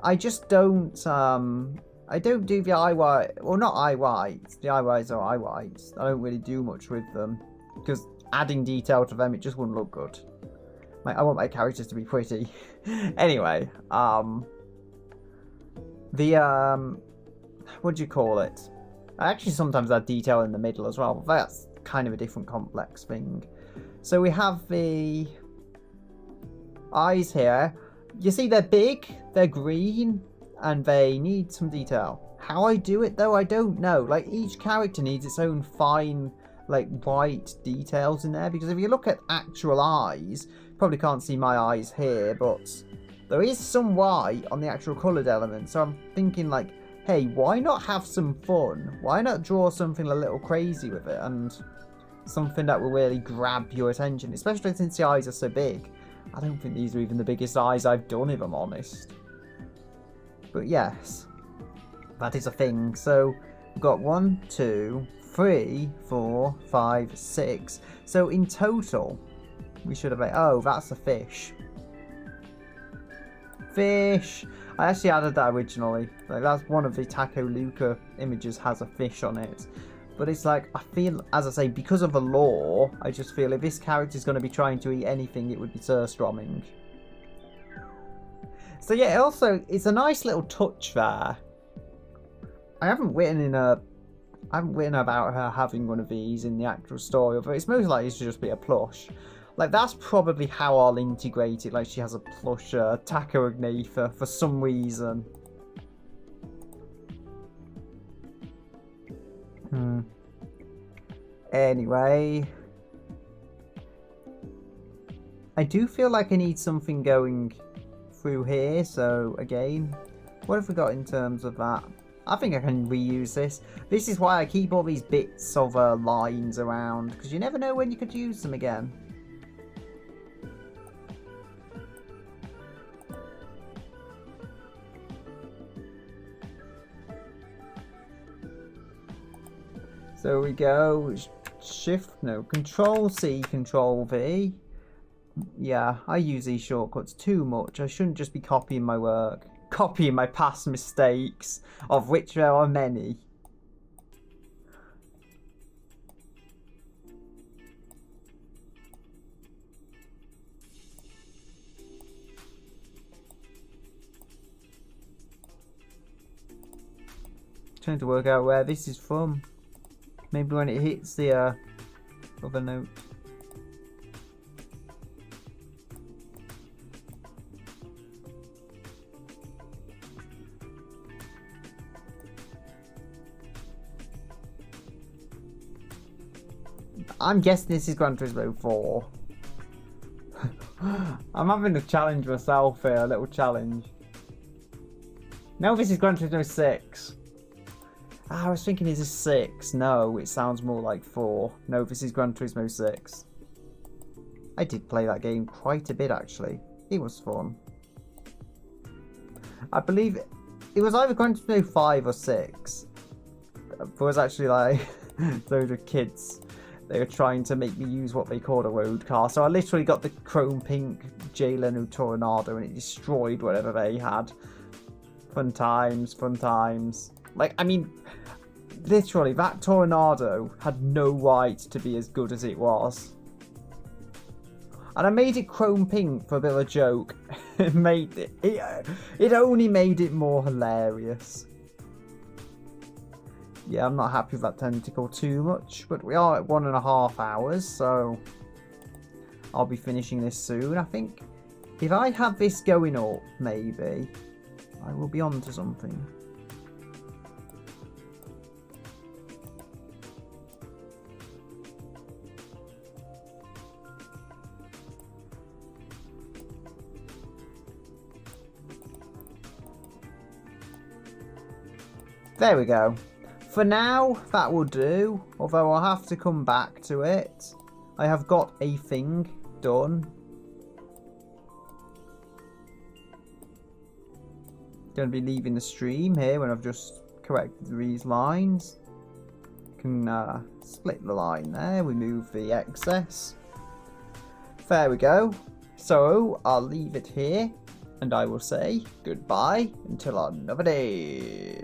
I just don't, I don't do the eye white, well, not eye whites. The eye whites are eye whites. I don't really do much with them because adding detail to them, it just wouldn't look good. Like, I want my characters to be pretty. Anyway, what do you call it? I actually sometimes add detail in the middle as well, but that's kind of a different complex thing. So we have the eyes here. You see they're big, they're green, and they need some detail. How I do it though, I don't know. Like, each character needs its own fine, like, white details in there, because if you look at actual eyes, you probably can't see my eyes here, but there is some white on the actual coloured element, so I'm thinking like, hey, why not have some fun? Why not draw something a little crazy with it, and something that will really grab your attention, especially since the eyes are so big. I don't think these are even the biggest eyes I've done, if I'm honest. But yes, that is a thing. So we've got 1, 2, 3, 4, 5, 6. So in total, we should have... Oh, that's a fish. Fish! I actually added that originally. Like, that's one of the Taco Luca images has a fish on it. But it's like, I feel, as I say, because of the lore, I just feel if this character's going to be trying to eat anything, it would be surströmming. So yeah, also, it's a nice little touch there. I haven't written about her having one of these in the actual story, but it's most likely to just be a plush. Like, that's probably how I'll integrate it. Like, she has a plush Taco Agnatha for some reason. Anyway, I do feel like I need something going through here. So again, what have we got in terms of that? I think I can reuse this. This is why I keep all these bits of lines around, because you never know when you could use them again. So we go Control C, Control V. Yeah, I use these shortcuts too much. I shouldn't just be copying my work. Copying my past mistakes, of which there are many. Trying to work out where this is from. Maybe when it hits the other note. I'm guessing this is Gran Turismo 4. I'm having a challenge myself here, a little challenge. No, this is Gran Turismo 6. I was thinking, is this 6? No, it sounds more like 4. No, this is Gran Turismo 6. I did play that game quite a bit, actually. It was fun. I believe it was either Gran Turismo 5 or 6. It was actually like loads of kids. They were trying to make me use what they called a road car. So I literally got the chrome pink J. Leno Tornado and it destroyed whatever they had. Fun times, fun times. Like, I mean, literally, that Tornado had no right to be as good as it was. And I made it chrome pink for a bit of a joke. It only made it more hilarious. Yeah, I'm not happy with that tentacle too much, but we are at 1.5 hours, so I'll be finishing this soon. I think if I have this going up, maybe I will be on to something. There we go. For now, that will do, although I'll have to come back to it. I have got a thing done. Going to be leaving the stream here when I've just corrected these lines. Can split the line there, remove the excess. There we go. So, I'll leave it here, and I will say goodbye until another day.